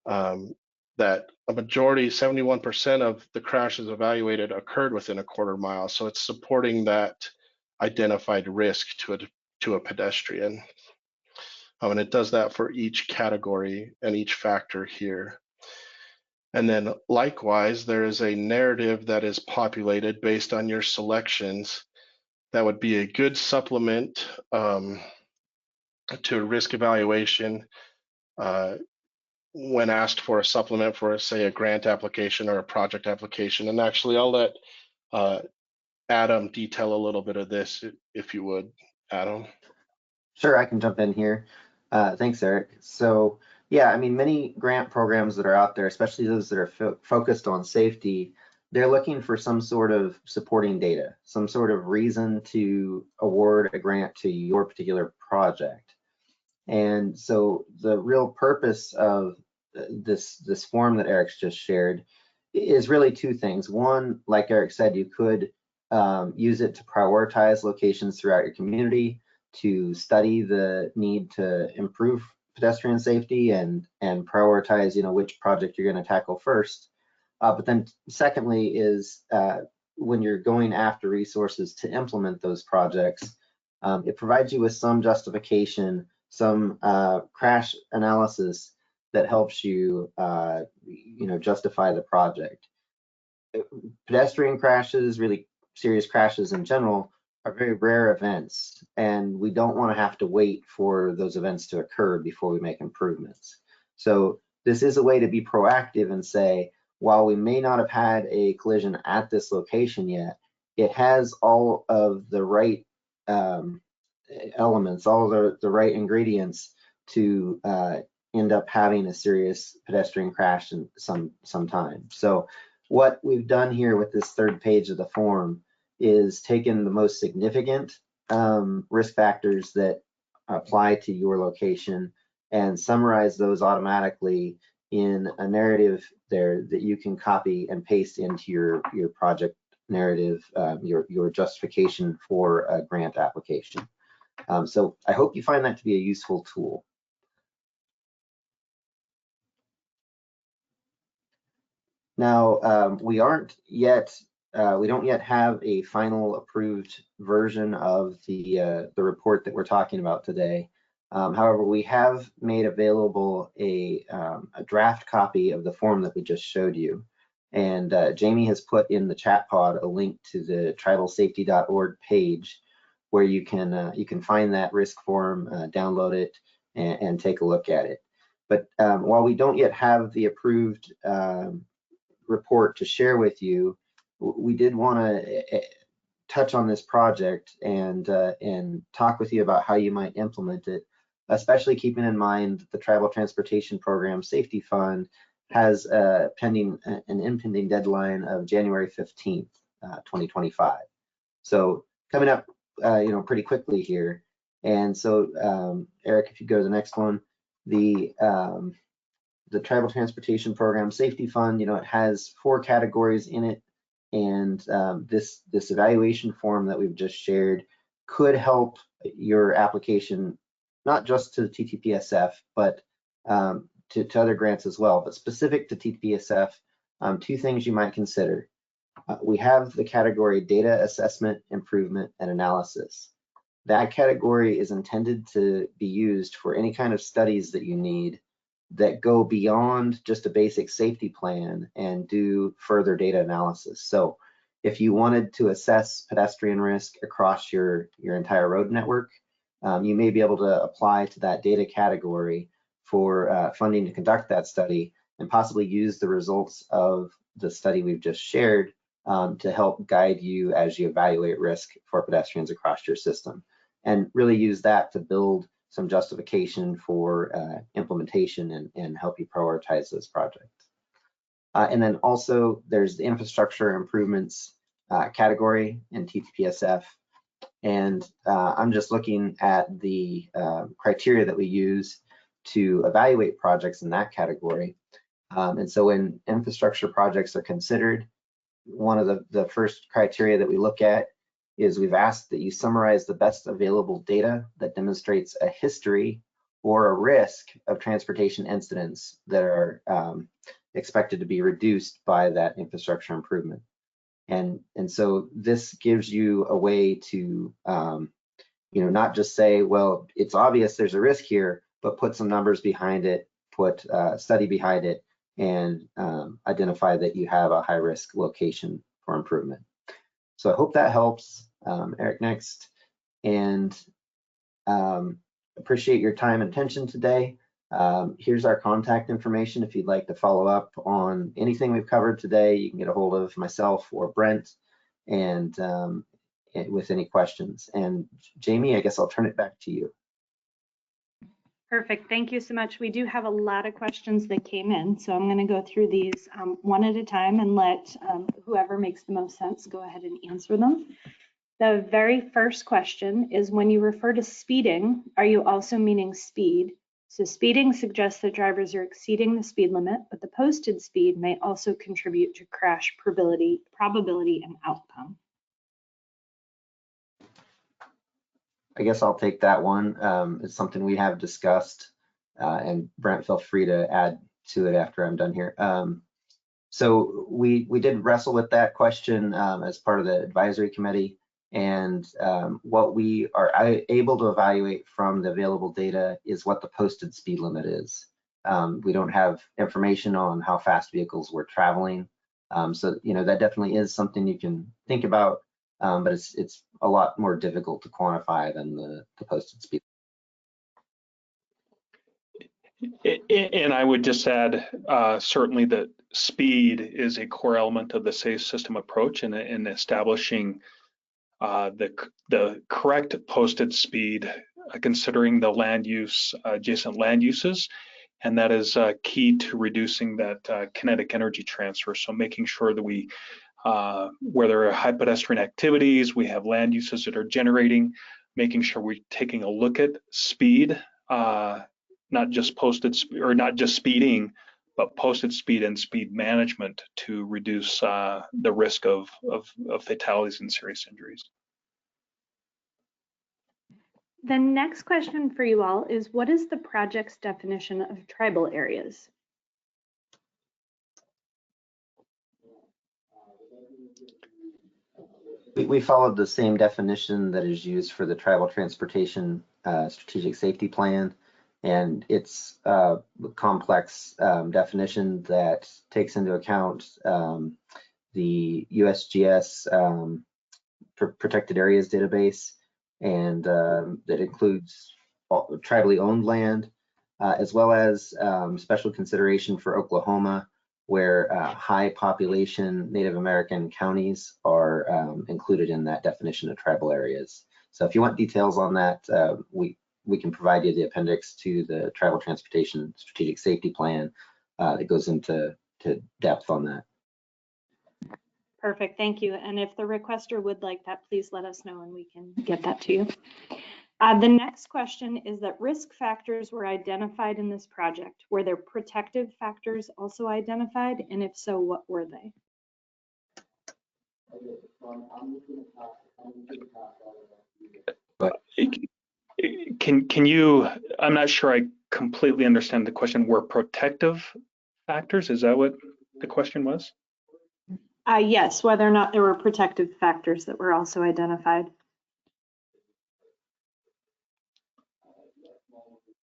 that a majority, 71% of the crashes evaluated occurred within a quarter mile. So it's supporting that identified risk to a pedestrian. And it does that for each category and each factor here. And then likewise, there is a narrative that is populated based on your selections that would be a good supplement to risk evaluation when asked for a supplement for, say, a grant application or a project application. And actually, I'll let Adam detail a little bit of this, if you would, Adam. Sure, I can jump in here. Thanks, Eric. So yeah, I mean, many grant programs that are out there, especially those that are focused on safety, they're looking for some sort of supporting data, some sort of reason to award a grant to your particular project. And so the real purpose of this form that Eric's just shared is really 2 things. One, like Eric said, you could use it to prioritize locations throughout your community, to study the need to improve pedestrian safety and prioritize, which project you're going to tackle first. But then secondly is when you're going after resources to implement those projects, it provides you with some justification, some crash analysis that helps you, justify the project. Pedestrian crashes, really serious crashes in general, are very rare events, and we don't want to have to wait for those events to occur before we make improvements. So this is a way to be proactive and say, while we may not have had a collision at this location yet, it has all of the right elements, all of the right ingredients to end up having a serious pedestrian crash in some time. So what we've done here with this third page of the form is taken the most significant risk factors that apply to your location and summarize those automatically in a narrative there that you can copy and paste into your project narrative, your justification for a grant application. So I hope you find that to be a useful tool. Now, we don't yet have a final approved version of the report that we're talking about today. However, we have made available a draft copy of the form that we just showed you. And Jamie has put in the chat pod a link to the tribalsafety.org page where you can find that risk form, download it, and take a look at it. But while we don't yet have the approved report to share with you, we did want to touch on this project and talk with you about how you might implement it, especially keeping in mind the Tribal Transportation Program Safety Fund has an impending deadline of January 15th, 2025. So coming up, pretty quickly here. And so, Eric, if you go to the next one, the Tribal Transportation Program Safety Fund, it has 4 categories in it, and this evaluation form that we've just shared could help your application, not just to TTPSF, but to other grants as well. But specific to TTPSF, 2 things you might consider. We have the category Data Assessment, Improvement, and Analysis. That category is intended to be used for any kind of studies that you need that go beyond just a basic safety plan and do further data analysis. So if you wanted to assess pedestrian risk across your entire road network, you may be able to apply to that data category for funding to conduct that study and possibly use the results of the study we've just shared to help guide you as you evaluate risk for pedestrians across your system, and really use that to build some justification for implementation and help you prioritize those projects. And then also there's the infrastructure improvements category in TTPSF. And I'm just looking at the criteria that we use to evaluate projects in that category. And so when infrastructure projects are considered, one of the first criteria that we look at is we've asked that you summarize the best available data that demonstrates a history or a risk of transportation incidents that are expected to be reduced by that infrastructure improvement. And so this gives you a way to, not just say, well, it's obvious there's a risk here, but put some numbers behind it, put a study behind it, and identify that you have a high risk location for improvement. So I hope that helps. Eric, next. And appreciate your time and attention today. Here's our contact information. If you'd like to follow up on anything we've covered today, you can get a hold of myself or Brent and with any questions. And Jamie, I guess I'll turn it back to you. Perfect. Thank you so much. We do have a lot of questions that came in, so I'm going to go through these one at a time and let whoever makes the most sense go ahead and answer them. The very first question is, when you refer to speeding, are you also meaning speed? So speeding suggests that drivers are exceeding the speed limit, but the posted speed may also contribute to crash probability and outcome. I guess I'll take that one. It's something we have discussed, and Brent, feel free to add to it after I'm done here. So we did wrestle with that question as part of the advisory committee, and what we are able to evaluate from the available data is what the posted speed limit is. We don't have information on how fast vehicles were traveling, so that definitely is something you can think about. But it's a lot more difficult to quantify than the posted speed. And I would just add certainly that speed is a core element of the safe system approach in establishing the correct posted speed, considering the land use, adjacent land uses. And that is key to reducing that kinetic energy transfer. So making sure that we, where there are high pedestrian activities, we have land uses that are generating, making sure we're taking a look at speed, not just posted or not just speeding, but posted speed and speed management to reduce the risk of fatalities and serious injuries. The next question for you all is, what is the project's definition of tribal areas? We followed the same definition that is used for the Tribal Transportation Strategic Safety Plan, and it's a complex definition that takes into account the USGS Protected Areas Database, and that includes tribally owned land, as well as special consideration for Oklahoma, where high population Native American counties are included in that definition of tribal areas. So if you want details on that, we can provide you the appendix to the Tribal Transportation Strategic Safety Plan that goes into depth on that. Perfect, thank you. And if the requester would like that, please let us know and we can get that to you. The next question is that risk factors were identified in this project. Were there protective factors also identified? And if so, what were they? Can you, I'm not sure I completely understand the question. Were protective factors? Is that what the question was? Yes, whether or not there were protective factors that were also identified.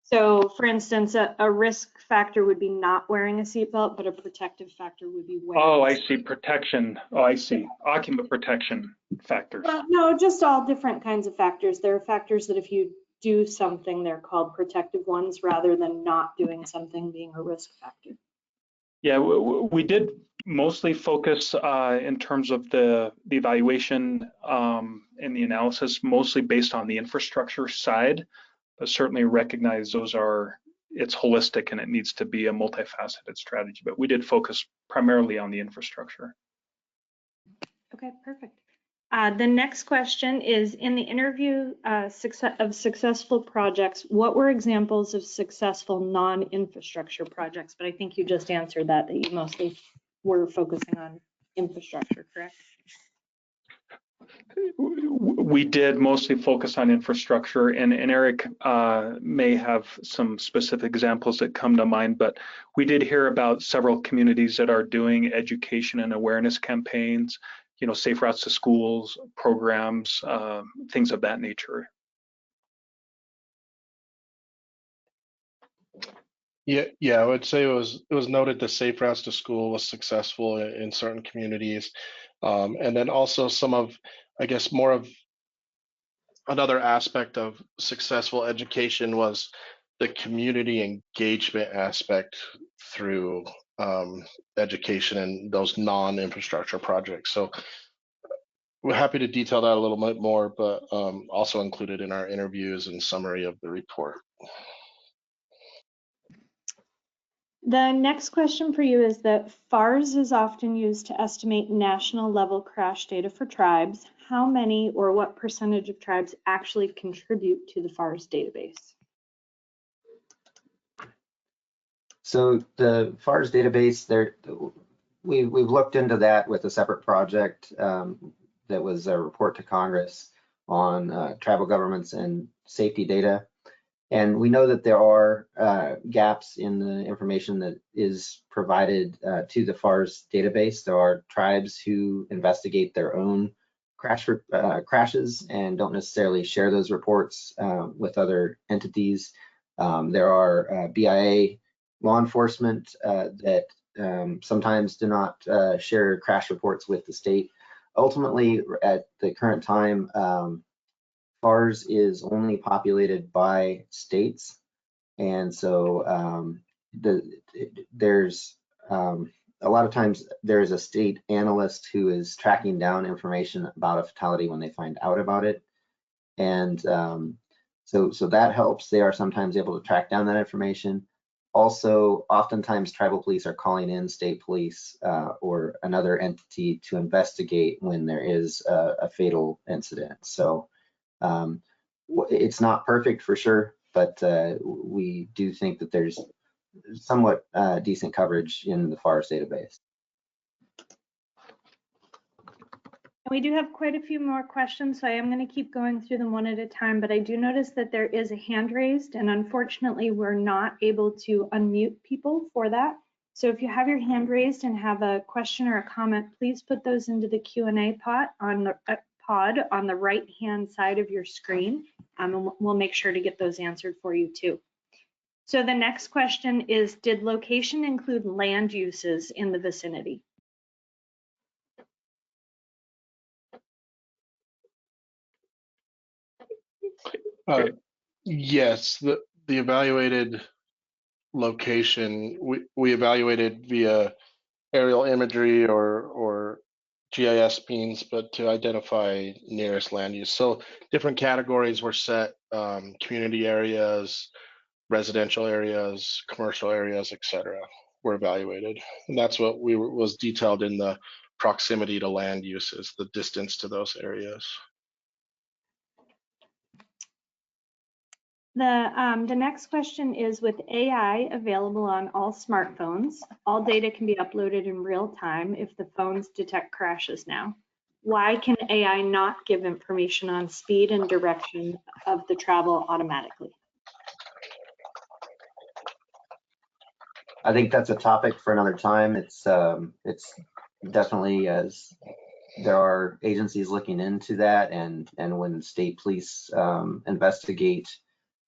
So for instance, a risk factor would be not wearing a seatbelt, but a protective factor would be wearing. Oh, I see, protection. Oh, I see, occupant protection factors. Well, no, just all different kinds of factors. There are factors that if you do something, they're called protective ones rather than not doing something being a risk factor. Yeah, we did mostly focus in terms of the evaluation and the analysis, mostly based on the infrastructure side, but certainly recognize those are, it's holistic and it needs to be a multifaceted strategy, but we did focus primarily on the infrastructure. Okay, perfect. The next question is, in the interview of successful projects, what were examples of successful non-infrastructure projects? But I think you just answered that you mostly were focusing on infrastructure, correct? We did mostly focus on infrastructure, and Eric may have some specific examples that come to mind, but we did hear about several communities that are doing education and awareness campaigns, you know, safe routes to schools, programs, things of that nature. Yeah, I would say it was noted the safe routes to school was successful in certain communities, and then also some of, I guess, more of another aspect of successful education was the community engagement aspect through education and those non-infrastructure projects. So we're happy to detail that a little bit more, but also included in our interviews and summary of the report. The next question for you is that FARS is often used to estimate national level crash data for tribes. How many or what percentage of tribes actually contribute to the FARS database? So the FARS database, we've looked into that with a separate project that was a report to Congress on tribal governments and safety data. And we know that there are gaps in the information that is provided to the FARS database. There are tribes who investigate their own crashes and don't necessarily share those reports with other entities. There are BIA law enforcement that sometimes do not share crash reports with the state. Ultimately, at the current time, FARS is only populated by states, and so there's a lot of times there is a state analyst who is tracking down information about a fatality when they find out about it. And so that helps. They are sometimes able to track down that information. Also, oftentimes tribal police are calling in state police or another entity to investigate when there is a fatal incident. So it's not perfect for sure, but we do think that there's somewhat decent coverage in the FARS database. We do have quite a few more questions, so I am going to keep going through them one at a time, but I do notice that there is a hand raised, and unfortunately we're not able to unmute people for that. So if you have your hand raised and have a question or a comment, please put those into the Q&A pod on the right-hand side of your screen, and we'll make sure to get those answered for you too. So the next question is, did location include land uses in the vicinity? Yes, the evaluated location, we evaluated via aerial imagery or GIS means, but to identify nearest land use. So different categories were set, community areas, residential areas, commercial areas, etc. were evaluated. And that's what was detailed in the proximity to land uses, the distance to those areas. The next question is, with AI available on all smartphones, all data can be uploaded in real time if the phones detect crashes now. Why can AI not give information on speed and direction of the travel automatically? I think that's a topic for another time. It's definitely, as there are agencies looking into that, and when state police investigate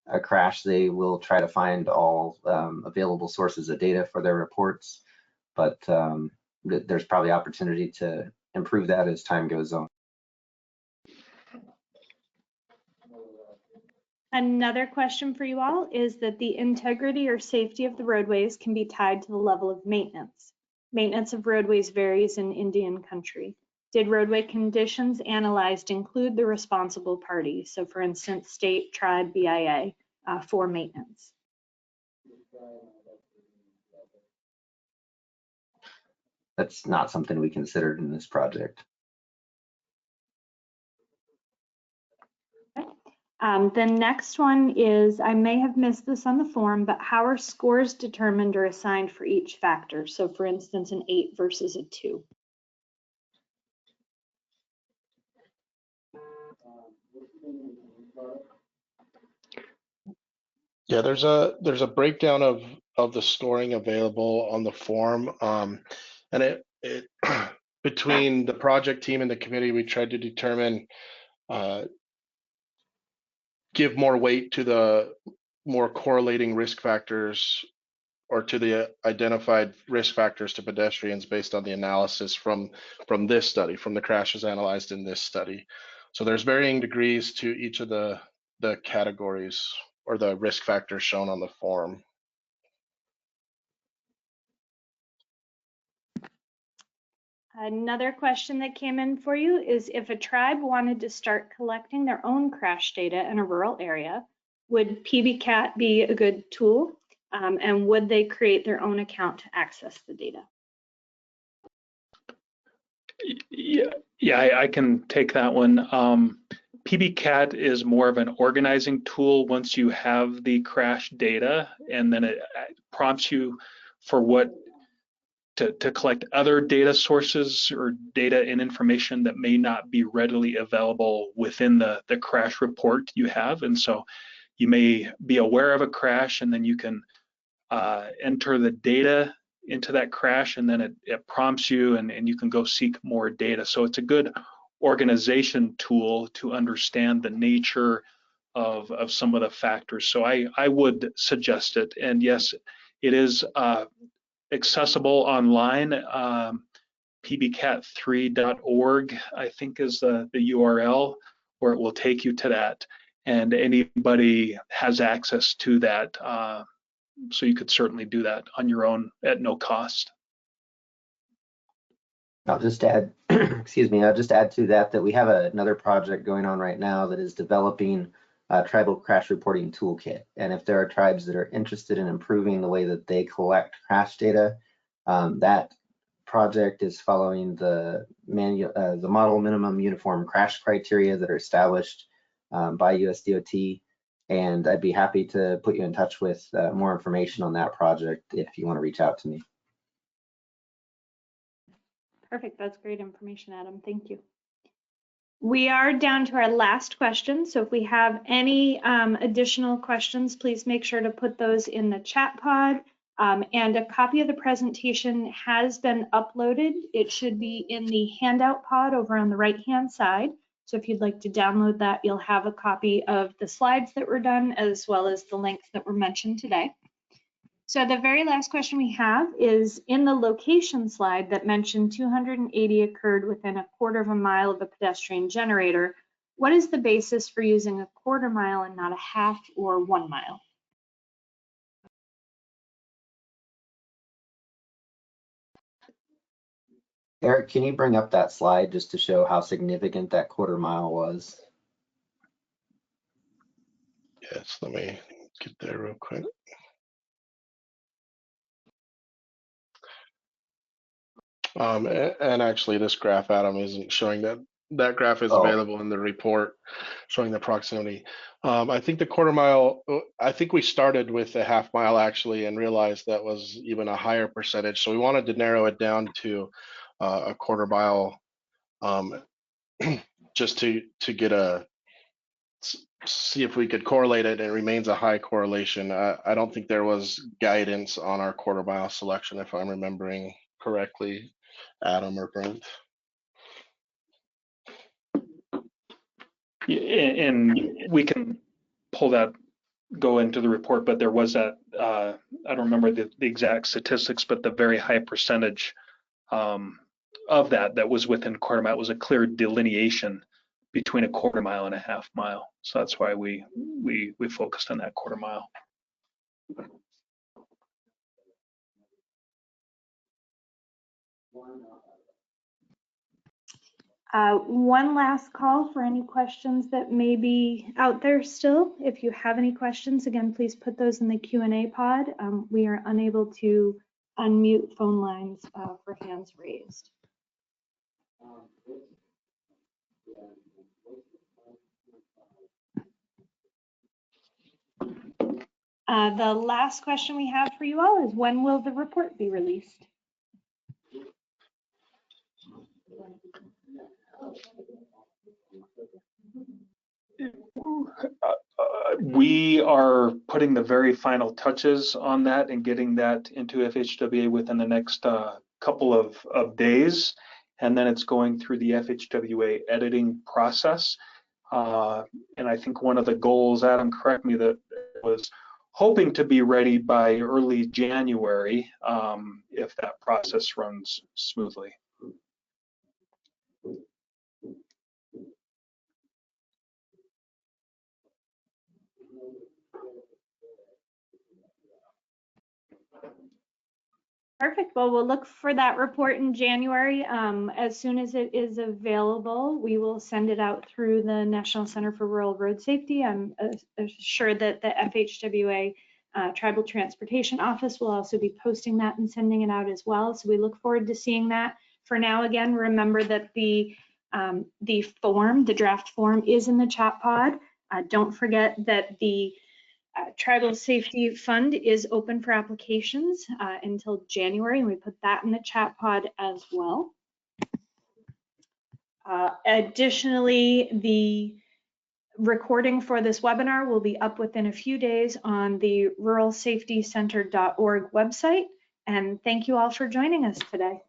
a crash, they will try to find all available sources of data for their reports, but there's probably opportunity to improve that as time goes on. Another question for you all is that the integrity or safety of the roadways can be tied to the level of maintenance. Maintenance of roadways varies in Indian country. Did roadway conditions analyzed include the responsible party? So for instance, state, tribe, BIA for maintenance. That's not something we considered in this project. The next one is, I may have missed this on the form, but how are scores determined or assigned for each factor? So for instance, an 8 versus a 2. Yeah, there's a breakdown of the scoring available on the form, and it between the project team and the committee, we tried to determine give more weight to the more correlating risk factors or to the identified risk factors to pedestrians based on the analysis from this study, from the crashes analyzed in this study. So there's varying degrees to each of the categories or the risk factors shown on the form. Another question that came in for you is, if a tribe wanted to start collecting their own crash data in a rural area, would PBCAT be a good tool? And would they create their own account to access the data? Yeah, I can take that one. PBCAT is more of an organizing tool once you have the crash data, and then it prompts you for what to collect other data sources or data and information that may not be readily available within the crash report you have. And so you may be aware of a crash, and then you can enter the data into that crash, and then it prompts you, and you can go seek more data. So it's a good organization tool to understand the nature of some of the factors. So I would suggest it. And yes, it is accessible online. pbcat3.org, I think, is the URL where it will take you to that. And anybody has access to that. So you could certainly do that on your own at no cost. I'll just add, excuse me, I'll just add to that we have another project going on right now that is developing a tribal crash reporting toolkit. And if there are tribes that are interested in improving the way that they collect crash data, that project is following the model minimum uniform crash criteria that are established by USDOT. And I'd be happy to put you in touch with more information on that project if you want to reach out to me. Perfect. That's great information, Adam. Thank you. We are down to our last question. So if we have any additional questions, please make sure to put those in the chat pod. And a copy of the presentation has been uploaded. It should be in the handout pod over on the right-hand side. So if you'd like to download that, you'll have a copy of the slides that were done as well as the links that were mentioned today. So the very last question we have is, in the location slide that mentioned 280 occurred within a quarter of a mile of a pedestrian generator, what is the basis for using a quarter mile and not a half or 1 mile? Eric, can you bring up that slide just to show how significant that quarter mile was? Yes, let me get there real quick. And actually, this graph, Adam, isn't showing that. That graph is available in the report showing the proximity. I think the quarter mile, I think we started with a half mile actually and realized that was even a higher percentage. So we wanted to narrow it down to a quarter mile just to get see if we could correlate it. It remains a high correlation. I don't think there was guidance on our quarter mile selection, if I'm remembering correctly, Adam or Brent. And we can pull that, go into the report, but there was that, I don't remember the exact statistics, but the very high percentage of that was within quarter mile. It was a clear delineation between a quarter mile and a half mile. So that's why we focused on that quarter mile. One last call for any questions that may be out there still. If you have any questions, again, please put those in the Q&A pod. We are unable to unmute phone lines for hands raised. The last question we have for you all is, when will the report be released? We are putting the very final touches on that and getting that into FHWA within the next couple of days. And then it's going through the FHWA editing process. And I think one of the goals, Adam, correct me, that was hoping to be ready by early January if that process runs smoothly. Perfect. Well, we'll look for that report in January. As soon as it is available, we will send it out through the National Center for Rural Road Safety. I'm sure that the FHWA Tribal Transportation Office will also be posting that and sending it out as well. So we look forward to seeing that. For now, again, remember that the draft form is in the chat pod. Don't forget that the Tribal Safety Fund is open for applications until January, and we put that in the chat pod as well. Additionally, the recording for this webinar will be up within a few days on the ruralsafetycenter.org website. And thank you all for joining us today.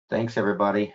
Thanks, everybody.